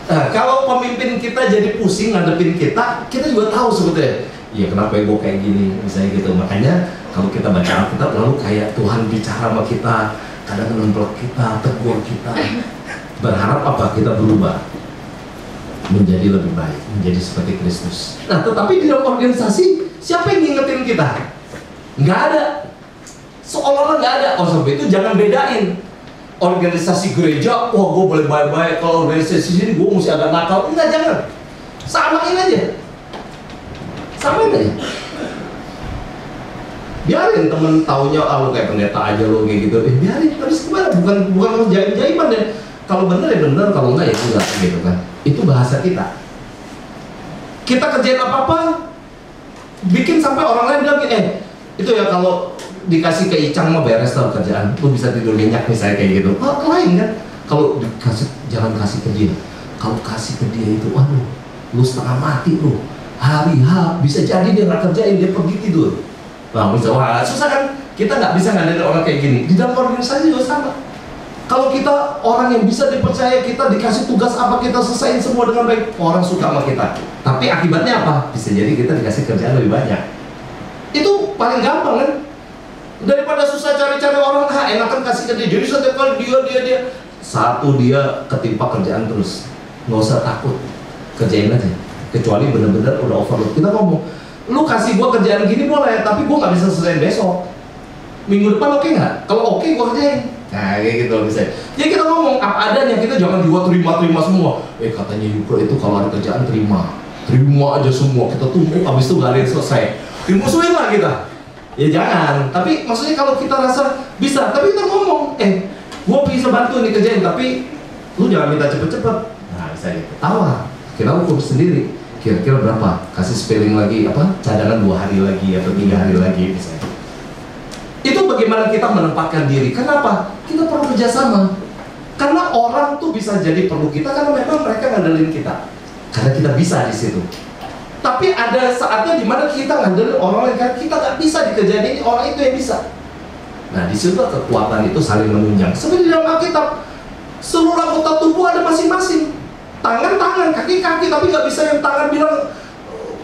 Nah, kalau pemimpin kita jadi pusing ngadepin kita juga tahu sebetulnya. Iya kenapa ego kayak gini, misalnya gitu. Makanya kalau kita baca Alkitab lalu kayak Tuhan bicara sama kita, kadang nempel kita, tegur kita. Berharap apa? Kita berubah menjadi lebih baik, menjadi seperti Kristus. Nah, tetapi di dalam organisasi siapa yang ngingetin kita? Nggak ada. Seolah-olah nggak ada. Oh, sebab itu jangan bedain. Organisasi gereja, wah gue boleh baik-baik. Kalau organisasi sini gue mesti agak nakal. Enggak, jangan. Samain aja. Samain aja. Biarin temen taunya, ah lu kayak pendeta aja lo kayak gitu. Biarin, terus kemana? Bukan jaim-jaiman deh. Kalau bener ya bener, kalau enggak ya enggak gitu kan. Itu bahasa kita. Kita kerjain apa-apa, bikin sampai orang lain bilang, itu ya kalau dikasih ke Icang mah beres tau kerjaan, lu bisa tidur nyenyak misalnya kayak gitu. Lain kan, kalau dikasih, jangan kasih ke dia. Kalau kasih ke dia itu, waduh, lu setengah mati lu. Hari H bisa jadi dia nggak kerjain, dia pergi tidur. Nah, misalnya, susah kan? Kita nggak bisa ngadain orang kayak gini. Di dalam organisasi juga sama. Kalau kita orang yang bisa dipercaya, kita dikasih tugas apa, kita selesaiin semua dengan baik, orang suka sama kita. Tapi akibatnya apa? Bisa jadi kita dikasih kerjaan lebih banyak. Itu paling gampang kan? Daripada susah cari-cari orang, enakan kasih ke dia. Jadi setiap kali dia satu dia ketimpa kerjaan terus. Nggak usah takut, kerjain aja. Kecuali bener-bener udah overload. Kita ngomong, lu kasih gua kerjaan gini boleh, tapi gua nggak bisa selesai besok. Minggu depan oke nggak? Kalau oke gua kerjain. Nah kayak gitu misalnya. Jadi kita ngomong apa adanya, kita jangan juga terima semua. Katanya Yuko itu kalau ada kerjaan terima aja semua. Kita tunggu, abis itu nggak ada yang selesai. Dimusuhin lah kita. Ya jangan, tapi maksudnya kalau kita rasa bisa, tapi kita ngomong, gue bisa bantu nih kerjain, tapi lu jangan minta cepet-cepet. Nah bisa gitu, tawar, kita ukur sendiri, kira-kira berapa, kasih spelling lagi, apa, cadangan 2 hari lagi atau 3 hari lagi misalnya. Itu bagaimana kita menempatkan diri. Kenapa? Kita perlu kerjasama. Karena orang tuh bisa jadi perlu kita karena memang mereka ngandelin kita, karena kita bisa di situ. Tapi ada saatnya dimana kita ngandelin orang lain karena kita nggak bisa dikerjain, ini orang itu yang bisa. Nah di situ kekuatan itu saling menunjang. Seperti dalam Alkitab, seluruh anggota tubuh ada masing-masing. Tangan, kaki, tapi nggak bisa yang tangan bilang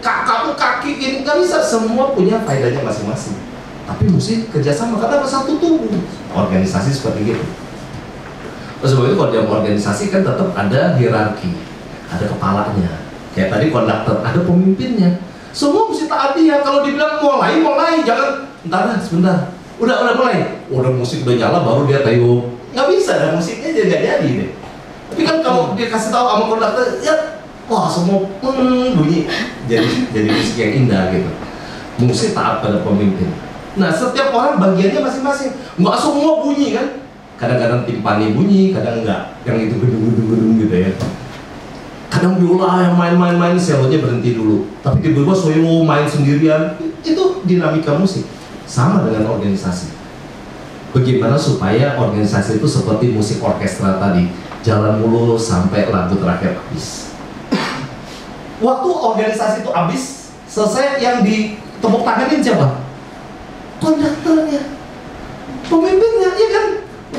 kamu kaki ini, nggak bisa. Semua punya faedahnya masing-masing. Tapi mesti kerjasama karena satu tubuh. Organisasi seperti gitu. Sebab itu kalau dalam organisasi kan tetap ada hierarki, ada kepalanya. Kayak tadi konduktor, ada pemimpinnya. Semua mesti taat dia. Kalau dibilang mulai, jangan entar sebentar. Udah mulai. Udah musik udah nyala baru dia tayo. Nggak bisa, ada musiknya jadi nggak jadi deh. Tapi kan kalau dia kasih tahu sama konduktor, ya wah semua bunyi. Jadi musik yang indah gitu. Mesti taat pada pemimpin. Nah setiap orang bagiannya masing-masing. Nggak semua bunyi kan. Kadang-kadang timpani bunyi, kadang enggak. Yang itu gedung-gedung gitu ya. Kadang biola yang main-main, selonya berhenti dulu. Tapi tiba-tiba solo main sendirian. Itu dinamika musik. Sama dengan organisasi. Bagaimana supaya organisasi itu seperti musik orkestra tadi, jalan mulus sampai lagu terakhir habis. Waktu organisasi itu habis, selesai, yang ditepuk tanganin siapa? Konduktornya, pemimpinnya, iya kan?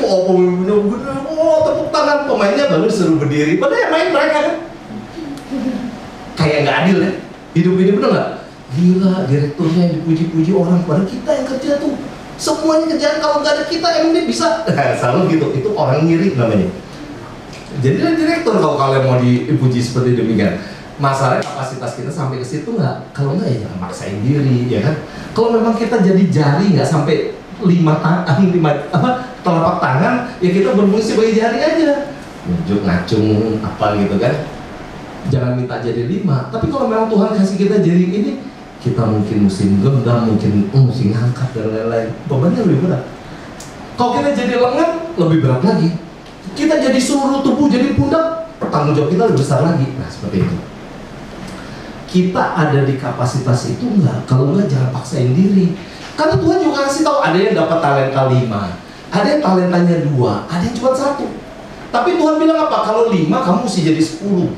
Oh, pemimpinnya, tepuk tangan, pemainnya baru disuruh berdiri. Padahal yang main mereka kan? Kayak nggak adil ya, hidup ini bener nggak? Gila, direkturnya yang dipuji-puji orang, padahal kita yang kerja tuh semuanya kerjaan, kalau nggak ada kita emang dia bisa. Selalu gitu, itu orang ngiri namanya. Jadi direktur kalau kalian mau dipuji seperti demikian. Masalahnya kapasitas kita sampai ke situ nggak? Kalau nggak ya jangan maksain diri, ya kan? Kalau memang kita jadi jari nggak sampai 5 telapak tangan, ya kita berfungsi sebagai jari aja, nunjuk, ngacung, apa gitu kan? Jangan minta jadi 5. Tapi kalau memang Tuhan kasih kita jadi ini, kita mungkin mesti genggam, mungkin mesti ngangkat dan lain-lain. Bebannya lebih berat. Kalau kita jadi lengan, lebih berat lagi. Kita jadi seluruh tubuh, jadi pundak, tanggung jawab kita lebih besar lagi. Nah seperti itu. Kita ada di kapasitas itu enggak? Kalau enggak jangan paksain diri. Karena Tuhan juga kasih tahu, ada yang dapat talenta 5, ada yang talentanya 2, ada yang cuma 1. Tapi Tuhan bilang apa? Kalau 5 kamu mesti jadi 10.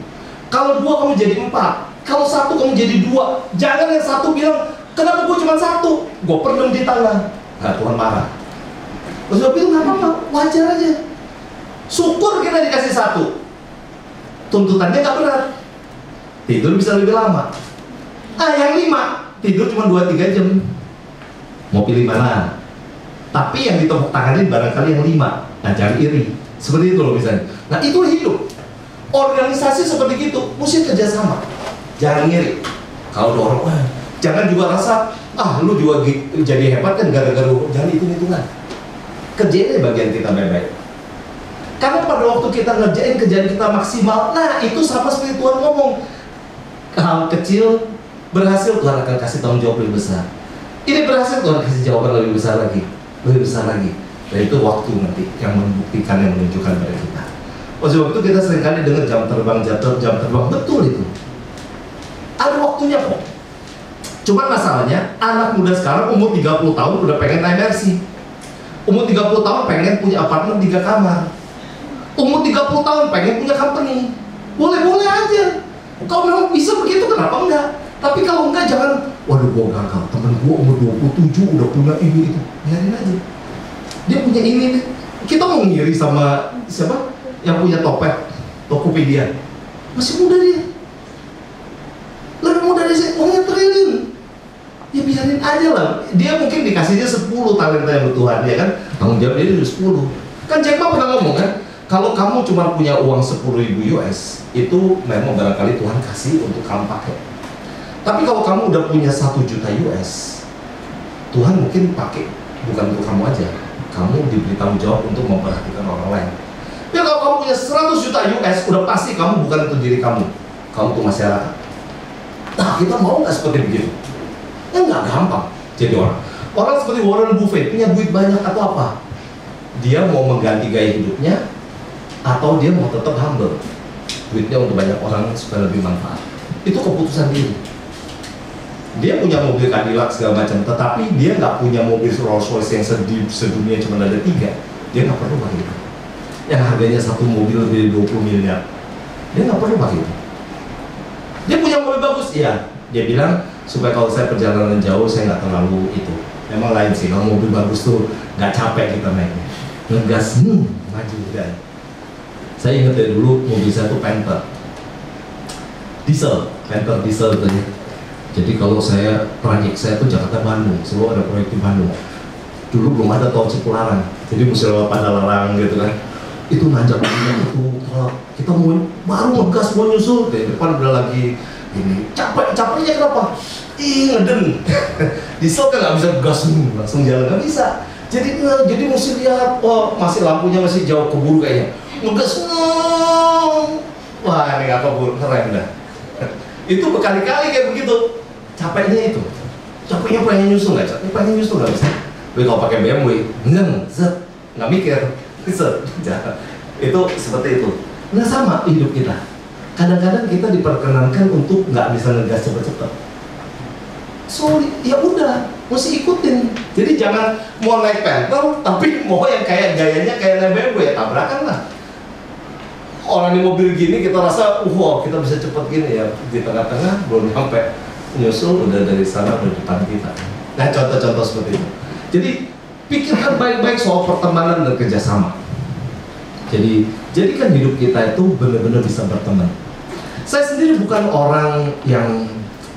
Kalau 2 kamu jadi 4. Kalau 1 kamu jadi 2. Jangan yang 1 bilang, kenapa gue cuma 1? Gue perdem di tangan. Nah Tuhan marah. Terus dia bilang, nggak apa-apa, wajar aja. Syukur kita dikasih 1. Tuntutannya nggak berat. Tidur bisa lebih lama. Yang 5 tidur cuma 2-3 jam. Mau pilih mana? Tapi yang ditepuk tanganin barangkali yang 5. Nah jangan iri. Seperti itu loh misalnya. Nah itu hidup. Organisasi seperti itu mesti kerjasama. Jangan ngiri. Kalau ada orang, jangan juga rasa lu juga jadi hebat kan gara-gara jangan hitung-hitungan. Kerjain bagian kita baik-baik. Karena pada waktu kita ngerjain kerjaan kita maksimal, nah itu sama seperti Tuhan ngomong, hal kecil berhasil, Tuhan akan kasih tanggung jawab lebih besar. Ini berhasil, Tuhan kasih jawaban lebih besar lagi, lebih besar lagi. Dan itu waktu nanti yang membuktikan, yang menunjukkan pada kita. Sebab itu kita seringkali dengar jam terbang jatuh, jam terbang, betul itu. Ada waktunya kok. Cuman masalahnya, anak muda sekarang umur 30 tahun udah pengen naik Mercy. Umur 30 tahun pengen punya apartemen 3 kamar. Umur 30 tahun pengen punya company. Boleh-boleh aja. Kalau memang bisa begitu, kenapa enggak? Tapi kalau enggak jangan, waduh gua gagal, temen gua umur 27 udah punya ini itu. Biarin aja. Dia punya ini nih. Kita mau ngiri sama siapa? Yang punya Tokopedia. Masih muda dia. Lebih muda dari saya, uangnya triliun. Ya biarin aja lah. Dia mungkin dikasihnya 10 talenta yang Tuhan, ya kan? Tanggung jawab dia 10. Kan Jack Ma pernah ngomong kan, kalau kamu cuma punya uang 10.000 US, itu memang barangkali Tuhan kasih untuk kamu pakai. Tapi kalau kamu udah punya 1 juta US, Tuhan mungkin pakai bukan untuk kamu aja. Kamu diberi tanggung jawab untuk memperhatikan orang lain. Ya kalau kamu punya 100 juta US, udah pasti kamu bukan untuk diri kamu untuk masyarakat. Nah kita mau nggak seperti begitu? Ya nggak gampang jadi orang. Orang seperti Warren Buffett punya duit banyak atau apa? Dia mau mengganti gaya hidupnya atau dia mau tetap humble? Duitnya untuk banyak orang supaya lebih manfaat. Itu keputusan diri. Dia punya mobil Cadillac segala macam, tetapi dia nggak punya mobil Rolls Royce yang sedunia cuma ada 3. Dia nggak perlu pakai itu. Yang harganya satu mobil lebih dari 20 miliar. Dia nggak perlu pakai itu. Dia punya mobil bagus, iya. Dia bilang supaya kalau saya perjalanan jauh saya nggak terlalu itu. Memang lain sih, kalau mobil bagus tuh nggak capek kita naiknya. Ngegas, maju dan. Saya ingat dari dulu mobil saya tuh Panther diesel gitu ya. Jadi kalau saya proyek saya tuh Jakarta Bandung, selalu ada proyek di Bandung. Dulu belum ada tol Cipularang, jadi mesti lewat Padalarang gitu kan. Itu nanjak banget itu, kita mau baru ngegas mau nyusul, di depan udah lagi ini capeknya kenapa? Ngeden. Diesel kan nggak bisa gas langsung jalan, nggak bisa. Jadi mesti lihat, oh masih lampunya masih jauh keburu kayaknya. Ngegas, wah ini nggak keburu, keren dah. Itu berkali-kali kayak begitu. Capeknya itu, capeknya pengen nyusul nggak bisa. Tapi kalau pakai BMW, nggak mikir, itu seperti itu. Nah sama hidup kita. Kadang-kadang kita diperkenankan untuk nggak bisa ngegas cepet-cepet. So ya udah, mesti ikutin. Jadi jangan mau naik Panther, tapi mau yang kayak gayanya kayak naik BMW, ya tabrakan lah. Orang di mobil gini kita rasa, wow kita bisa cepet gini ya, di tengah-tengah belum sampai nyusul udah dari sana udah depan kita. Nah contoh-contoh seperti itu. Jadi pikirkan baik-baik soal pertemanan dan kerjasama. Jadi jadikan hidup kita itu benar-benar bisa berteman. Saya sendiri bukan orang yang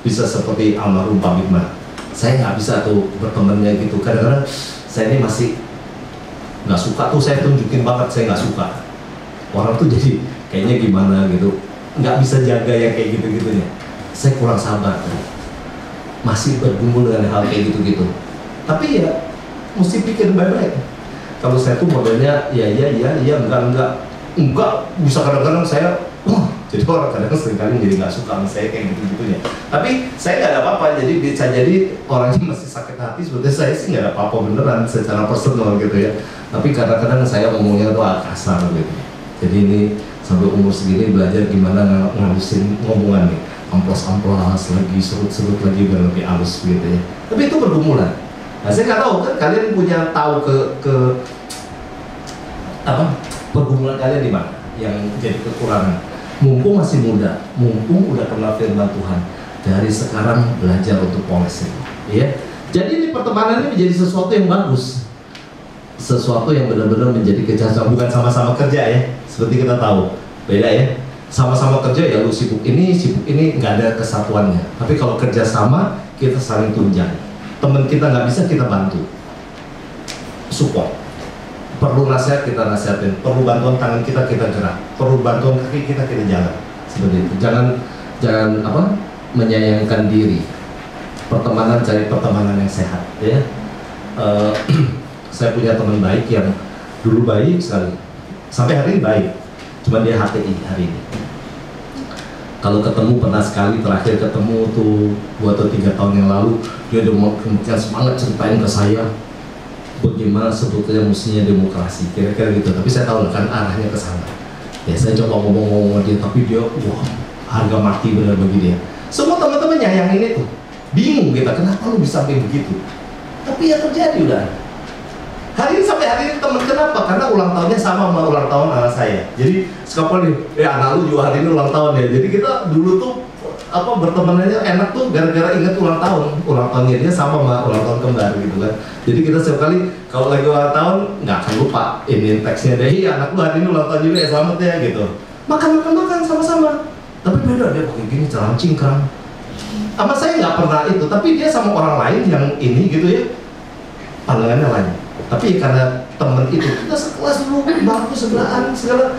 bisa seperti almarhum Pak Bigman. Saya nggak bisa tuh bertemannya gitu. Kadang-kadang saya ini masih nggak suka tuh, saya tunjukin banget saya nggak suka. Orang tuh jadi kayaknya gimana gitu, nggak bisa jaga yang kayak gitu-gitunya. Saya kurang sabar, masih bergumul dengan hal kayak gitu-gitu. Tapi ya mesti pikir baik-baik. Kalau saya tuh modelnya ya enggak bisa kadang-kadang saya jadi orang kadang-kadang seringkali jadi nggak suka sama saya kayak gitu-gitunya. Tapi saya nggak ada apa-apa, jadi bisa jadi orangnya masih sakit hati. Sebetulnya saya sih nggak ada apa-apa beneran secara personal gitu ya. Tapi kadang-kadang saya ngomongnya tuh agak kasar gitu. Jadi ini sampai umur segini belajar gimana ngalusin ngomongan nih, amplas lagi, serut lagi biar lebih halus gitu ya. Tapi itu pergumulan. Nah saya nggak tahu kan kalian punya tahu ke apa pergumulan kalian di mana yang jadi kekurangan. Mumpung masih muda, mumpung udah kenal firman Tuhan, dari sekarang belajar untuk poles itu, ya. Jadi ini pertemanan ini menjadi sesuatu yang bagus, sesuatu yang benar-benar menjadi kerjasama, bukan sama-sama kerja ya. Seperti kita tahu, beda ya. Sama-sama kerja ya lu sibuk ini nggak ada kesatuannya. Tapi kalau kerja sama kita saling tunjang. Teman kita nggak bisa kita bantu, support. Perlu nasihat kita nasihatin, perlu bantuan tangan kita gerak, perlu bantuan kaki kita jalan. Seperti itu. Jangan apa menyayangkan diri. Pertemanan, cari pertemanan yang sehat ya. Saya punya teman baik yang dulu baik sekali, sampai hari ini baik, cuma dia HTI hari ini. Kalau ketemu pernah sekali, terakhir ketemu tuh 2 atau 3 tahun yang lalu, dia udah mau kemudian semangat ceritain ke saya bagaimana sebetulnya mestinya demokrasi, kira-kira gitu. Tapi saya tahu kan arahnya ke sana. Ya saya coba ngomong-ngomong dia, tapi dia wah harga mati benar bagi dia. Semua teman-teman nyayangin itu, bingung kita kenapa lu bisa sampai begitu. Tapi ya terjadi udah. Hari ini sampai hari ini teman kenapa? Karena ulang tahunnya sama ulang tahun anak saya. Jadi sekapal nih, anak lu juga hari ini ulang tahun ya. Jadi kita dulu tuh apa bertemanannya enak tuh gara-gara inget ulang tahunnya dia sama ulang tahun kembar gitu kan. Jadi kita setiap kali kalau lagi ulang tahun nggak akan lupa ini teksnya deh, anak lu hari ini ulang tahun juga ya, selamat ya gitu. Makan sama-sama. Tapi beda, dia pakai gini celana cingkrang. Sama saya nggak pernah itu, tapi dia sama orang lain yang ini gitu ya, pandangannya lain. Tapi karena temen itu kita sekelas dulu, bangku sebelahan segala,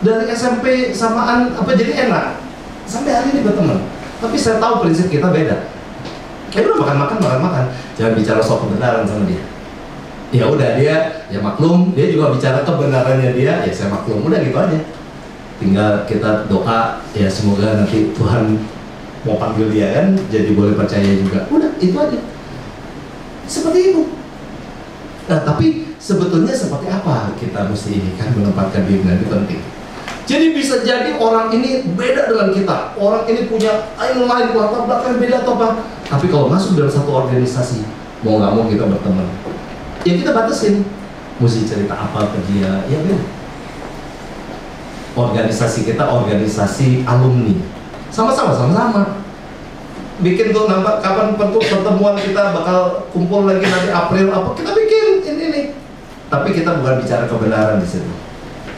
dari SMP samaan apa, jadi enak sampai hari ini berteman. Tapi saya tahu prinsip kita beda. Ya udah makan, jangan bicara soal kebenaran sama dia. Ya udah dia ya maklum, dia juga bicara kebenarannya dia, ya saya maklum, udah gitu aja. Tinggal kita doa ya semoga nanti Tuhan mau panggil dia kan, jadi boleh percaya juga. Udah itu aja. Seperti itu. Nah, tapi sebetulnya seperti apa kita mesti ini kan menempatkan diri, itu penting. Jadi bisa jadi orang ini beda dengan kita, orang ini punya lain latar belakang beda atau apa. Tapi kalau masuk dalam satu organisasi, mau nggak mau kita berteman, ya kita batasin, mesti cerita apa ke dia, ya beda. Organisasi kita organisasi alumni, sama-sama. Bikin tuh nampak kapan pertemuan kita bakal kumpul lagi nanti April apa, kita bikin ini. Tapi kita bukan bicara kebenaran di situ,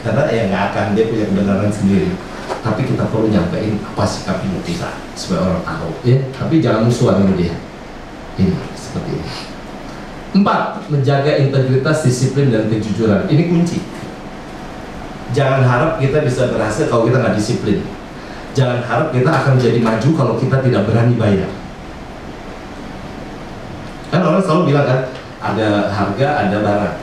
karena ya nggak akan dia punya kebenaran sendiri. Tapi kita perlu nyampein apa sikap kita supaya orang tahu, ya. Tapi jangan musuhan sama dia. Ini seperti ini. 4. Menjaga integritas, disiplin, dan kejujuran. Ini kunci. Jangan harap kita bisa berhasil kalau kita nggak disiplin. Jangan harap kita akan menjadi maju kalau kita tidak berani bayar. Kan orang selalu bilang kan, ada harga, ada barang.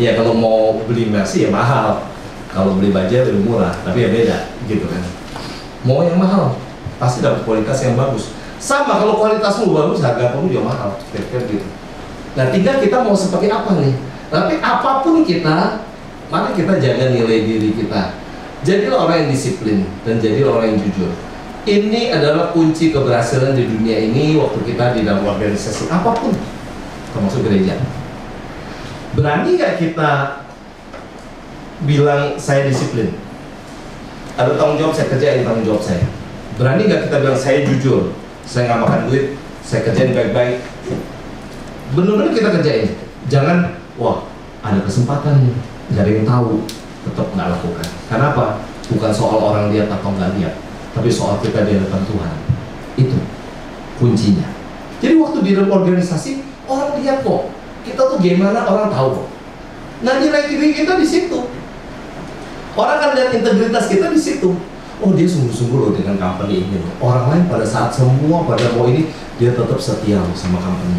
Ya kalau mau beli Mercy ya mahal, kalau beli baja lebih murah, tapi ya beda gitu kan. Mau yang mahal, pasti dapat kualitas yang bagus. Sama kalau kualitasmu bagus, harga kamu juga mahal, kira-kira gitu. Nah, tinggal kita mau seperti apa nih. Tapi apapun kita, mari kita jaga nilai diri kita. Jadilah orang yang disiplin dan jadilah orang yang jujur. Ini adalah kunci keberhasilan di dunia ini waktu kita di dalam organisasi apapun, termasuk gereja. Berani nggak kita bilang saya disiplin? Ada tanggung jawab, saya kerjain tanggung jawab saya. Berani nggak kita bilang saya jujur, saya nggak makan duit, saya kerjain baik-baik. Benar-benar kita kerjain. Jangan, wah ada kesempatan nih, nggak ada yang tahu, tetap nggak lakukan. Kenapa? Bukan soal orang lihat atau nggak lihat, tapi soal kita di hadapan Tuhan. Itu kuncinya. Jadi waktu di dalam organisasi, orang lihat kok kita tuh gimana, orang tahu kok. Nah, nilai diri kita di situ. Orang kan lihat integritas kita di situ. Oh, dia sungguh-sungguh loh dengan company ini loh. Orang lain pada saat semua pada mau ini, dia tetap setia loh sama company.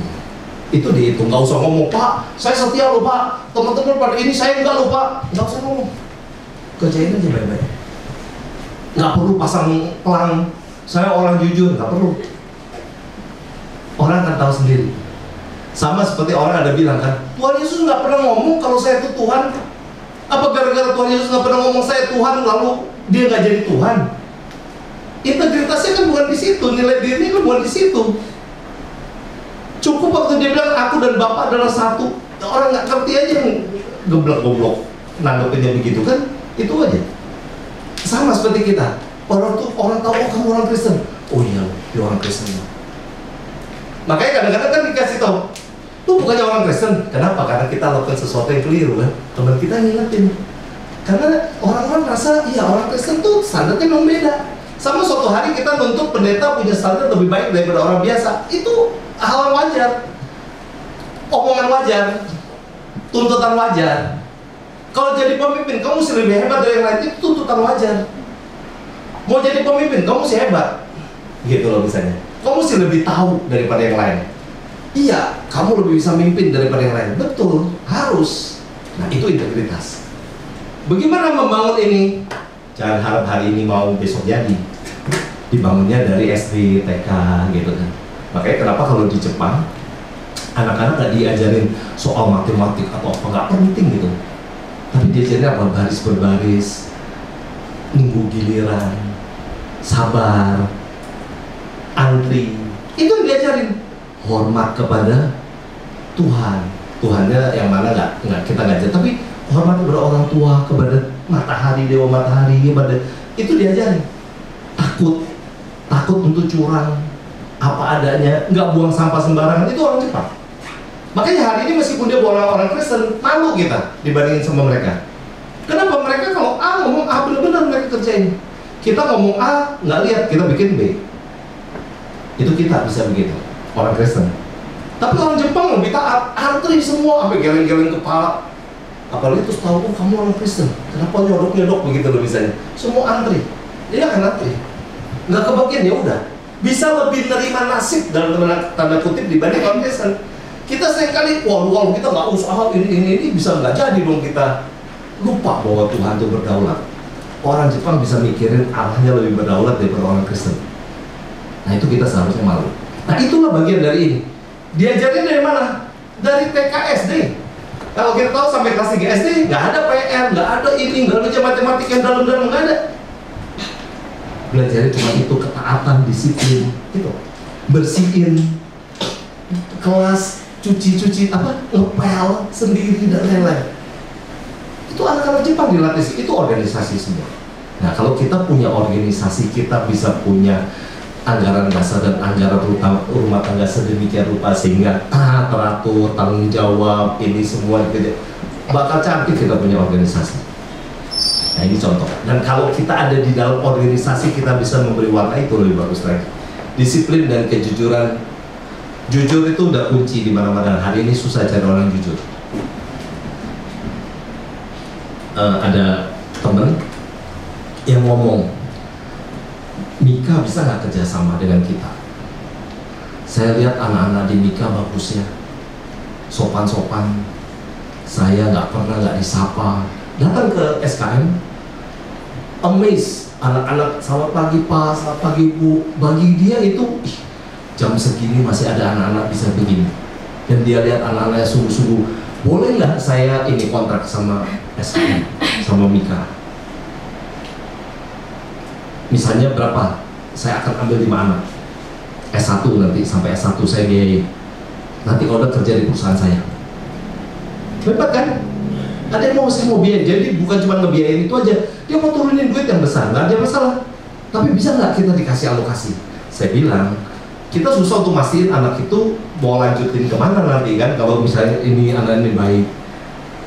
Itu dihitung. Nggak usah ngomong, Pak, saya setia loh Pak, teman-teman pada ini saya enggak loh Pak. Nggak usah ngomong, kerjain aja baik-baik. Nggak perlu pasang pelang, saya orang jujur, nggak perlu. Orang kan tahu sendiri. Sama seperti orang ada bilang kan, Tuhan Yesus nggak pernah ngomong kalau saya itu Tuhan. Apa gara-gara Tuhan Yesus nggak pernah ngomong saya Tuhan lalu dia nggak jadi Tuhan? Integritasnya kan bukan di situ, nilai dirinya kan bukan di situ. Cukup waktu dia bilang aku dan Bapa adalah satu, orang nggak ngerti aja yang geblok-goblok nanggepinnya begitu kan, itu aja. Sama seperti kita, orang tahu oh kamu orang Kristen, oh iya dia orang Kristen. Makanya kadang-kadang kan dikasih tahu, lu bukannya orang Kristen. Kenapa? Karena kita lakukan sesuatu yang keliru kan. Teman kita ngingetin. Karena orang-orang merasa, iya orang Kristen tuh standarnya memang beda. Sama suatu hari kita nuntut pendeta punya standar lebih baik daripada orang biasa. Itu hal yang wajar. Omongan wajar. Tuntutan wajar. Kalau jadi pemimpin, kamu mesti lebih hebat dari yang lain. Itu tuntutan wajar. Mau jadi pemimpin, kamu mesti hebat. Gitu loh misalnya. Kamu mesti lebih tahu daripada yang lain. Iya, kamu lebih bisa mimpin daripada yang lain. Betul, harus. Nah, itu integritas. Bagaimana membangun ini? Jangan harap hari ini mau besok jadi. Dibangunnya dari SD, TK, gitu kan. Makanya kenapa kalau di Jepang anak-anak nggak diajarin soal matematik atau apa, nggak penting gitu. Tapi diajarin apa? Baris berbaris, nunggu giliran, sabar, antri. Itu yang diajarin. Hormat kepada Tuhan. Tuhannya yang mana nggak kita ngajar, tapi hormat kepada orang tua, kepada matahari, dewa matahari, kepada itu diajarin. Takut untuk curang, apa adanya, nggak buang sampah sembarangan. Itu orang Jepang. Makanya hari ini meskipun dia orang Kristen, malu kita dibandingin sama mereka. Kenapa? Mereka kalau A ngomong A, benar-benar mereka kerjain. Kita ngomong A, nggak lihat, kita bikin B. Itu kita bisa begitu, orang Kristen. Tapi orang Jepang lebih taat, antri semua, sampai geleng-geleng kepala. Apalagi terus tahu, oh kamu orang Kristen, kenapa nyodok-nyodok begitu loh misalnya. Semua antri, dia akan antri. Nggak kebagian, ya udah. Bisa lebih nerima nasib dalam tanda kutip dibanding orang Kristen. Kita seringkali, kalau kita nggak usaha ini bisa nggak jadi dong kita. Lupa bahwa Tuhan itu berdaulat. Orang Jepang bisa mikirin Allahnya lebih berdaulat daripada orang Kristen. Nah itu kita seharusnya malu. Nah itulah bagian dari ini. Diajarin dari mana? Dari TK SD. Kalau kita tahu sampai kelas 3 SD nggak ada PR, nggak ada ini, nggak ada matematika yang dalam-dalam, nggak ada. Belajarnya cuma itu, ketaatan, disiplin, gitu. Bersihin kelas, cuci ngepel sendiri dan lain-lain. Itu anak-anak Jepang dilatih, itu organisasi semua. Nah, kalau kita punya organisasi, kita bisa punya anggaran dasar dan anggaran rumah tangga sedemikian rupa sehingga teratur, tanggung jawab, ini semua gitu. Bakal cantik kita punya organisasi. Nah, ini contoh. Dan kalau kita ada di dalam organisasi, kita bisa memberi warna, itu lebih bagus lagi. Disiplin dan kejujuran. Jujur itu udah kunci di mana-mana. Hari ini susah cari orang jujur. Ada temen yang ngomong, Mika bisa nggak kerjasama dengan kita? Saya lihat anak-anak di Mika bagusnya, sopan-sopan. Saya nggak disapa. Datang ke SKM, amazed. Anak-anak selamat pagi Pak, selamat pagi Bu. Bagi dia itu, jam segini masih ada anak-anak bisa begini. Dan dia lihat anak-anaknya sungguh-sungguh. Boleh nggak saya ini kontrak sama SKM, sama Mika? Misalnya berapa? Saya akan ambil 5 anak S1 nanti, sampai S1 saya biayai. Nanti kalau udah kerja di perusahaan saya. Hebat kan? Ada yang saya mau biayai, jadi bukan cuma ngebiayain itu aja. Dia mau turunin duit yang besar, nggak ada masalah. Tapi bisa nggak kita dikasih alokasi? Saya bilang, kita susah untuk mastiin anak itu mau lanjutin kemana nanti kan. Kalau misalnya ini anak ini baik,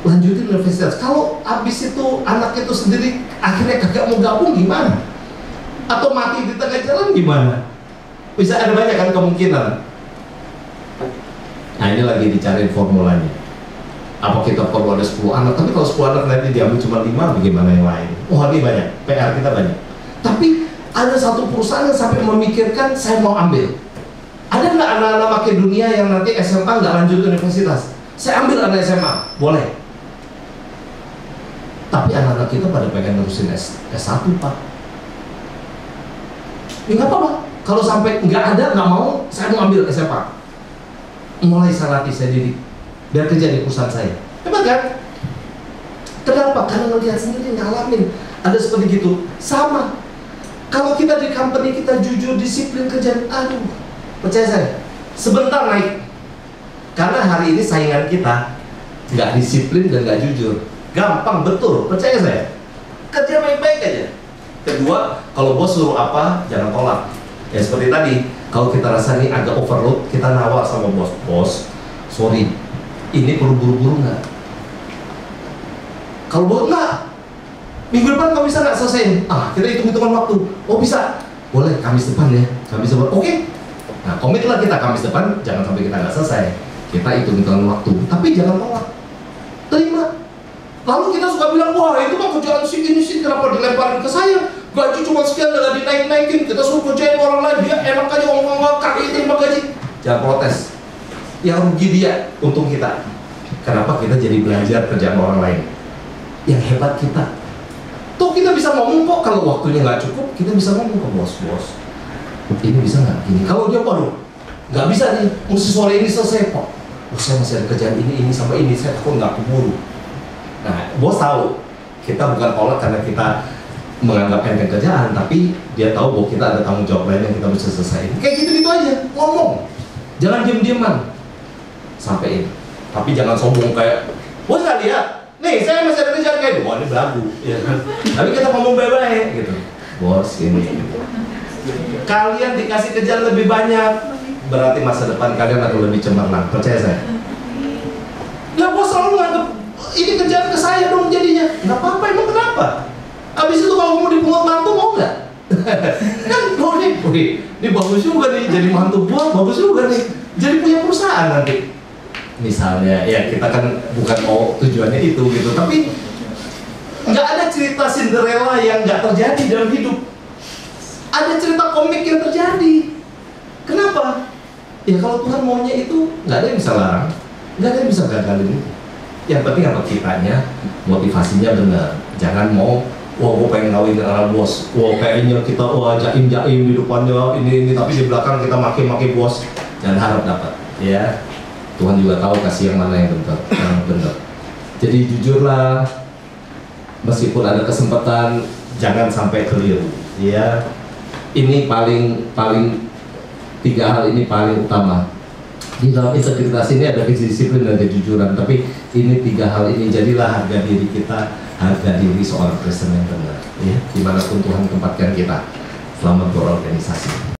lanjutin universitas. Kalau abis itu anak itu sendiri akhirnya kagak mau gabung gimana? Atau mati di tengah jalan gimana? Bisa ada banyak kan kemungkinan. Nah, ini lagi dicari formulanya. Apa kita perlu ada 10 anak? Tapi kalau 10 anak nanti diambil cuma 5, bagaimana yang lain? Oh, ini banyak, PR kita banyak. Tapi ada satu perusahaan yang sampai memikirkan, saya mau ambil. Ada nggak anak-anak Makedonia yang nanti SMA nggak lanjut universitas? Saya ambil anak SMA, boleh. Tapi anak-anak kita pada pengen nerusin S1 Pak. Ya nggak apa-apa. Kalau sampai nggak ada, nggak mau, saya mau ambil SMA. Mulai saya latih saya didik, biar kerja di perusahaan saya. Hebat kan? Kenapa? Karena ngelihat sendiri, ngalamin. Ada seperti gitu. Sama. Kalau kita di company kita jujur, disiplin kerjaan, aduh, percaya saya, sebentar naik. Karena hari ini saingan kita nggak disiplin dan nggak jujur. Gampang, betul, percaya saya. Kerja baik-baik aja. Kedua, kalau bos suruh apa, jangan tolak. Ya seperti tadi, kalau kita rasa ini agak overload, kita nawar sama bos. Bos, sorry, ini perlu buru-buru nggak? Kalau bos nggak, minggu depan kamu bisa nggak selesai? Kita hitung-hitungan waktu. Oh bisa, boleh Kamis depan ya. Kamis depan, oke. Nah komitlah kita Kamis depan, jangan sampai kita nggak selesai. Kita hitung-hitungan waktu, tapi jangan tolak. Terima. Lalu kita suka bilang, wah itu mah kerjaan ini sih, kenapa dilemparin ke saya? Gaji cuma sekian, udah dinaik-naikin, kita suruh kerjain orang lain, dia enak aja ngomong-ngomong, kaki terima gaji. Jangan protes. Yang rugi dia, untung kita. Kenapa kita jadi belajar kerjaan orang lain? Yang hebat kita. Tuh kita bisa ngomong kok, kalau waktunya nggak cukup, kita bisa ngomong ke bos. Ini bisa nggak? Gini. Kalau dia waduh, nggak bisa nih, mesti sore ini selesai kok. Saya masih ada kerjaan ini sampai ini, saya takut nggak keburu. Nah, bos tahu kita bukan tolak karena kita menganggap enteng kerjaan, tapi dia tahu bahwa kita ada tanggung jawab lain yang kita bisa selesaikan. Kayak gitu-gitu aja, ngomong. Jangan diem-dieman. Sampai ini. Tapi jangan sombong kayak, bos nggak lihat? Nih, saya masih ada kerjaan kayak, wah ini belagu. Ya. Tapi kita ngomong baik-baik gitu. Bos ini. Gitu. Kalian dikasih kerjaan lebih banyak, berarti masa depan kalian akan lebih cemerlang. Percaya saya. Nah, bos selalu nganggap ini kerjaan ke saya dong jadinya. Nggak apa-apa, emang kenapa? Habis itu kalau mau dipungut mantu mau nggak? Kan, oh ini bagus juga nih, jadi mantu gua bagus juga nih, jadi punya perusahaan nanti. Misalnya, ya kita kan bukan mau tujuannya itu gitu, tapi nggak ada cerita Cinderella yang nggak terjadi dalam hidup. Ada cerita komik yang terjadi. Kenapa? Ya kalau Tuhan maunya itu nggak ada yang bisa larang, nggak ada yang bisa gagalin itu. Yang penting apa kitanya, motivasinya benar. Jangan mau, wah gue pengen ngawin anak bos, wah kayaknya kita jaim di depannya ini tapi di belakang kita maki-maki bos. Jangan harap dapat. ya. Tuhan juga tahu kasih yang mana yang benar. Jadi jujurlah, meskipun ada kesempatan, jangan sampai keliru. Ya, ini paling 3 hal ini paling utama. Di dalam integritas ini ada kedisiplinan dan kejujuran, tapi ini 3 hal ini jadilah harga diri kita, harga diri seorang Kristen yang benar. Ya, dimanapun Tuhan tempatkan kita. Selamat berorganisasi.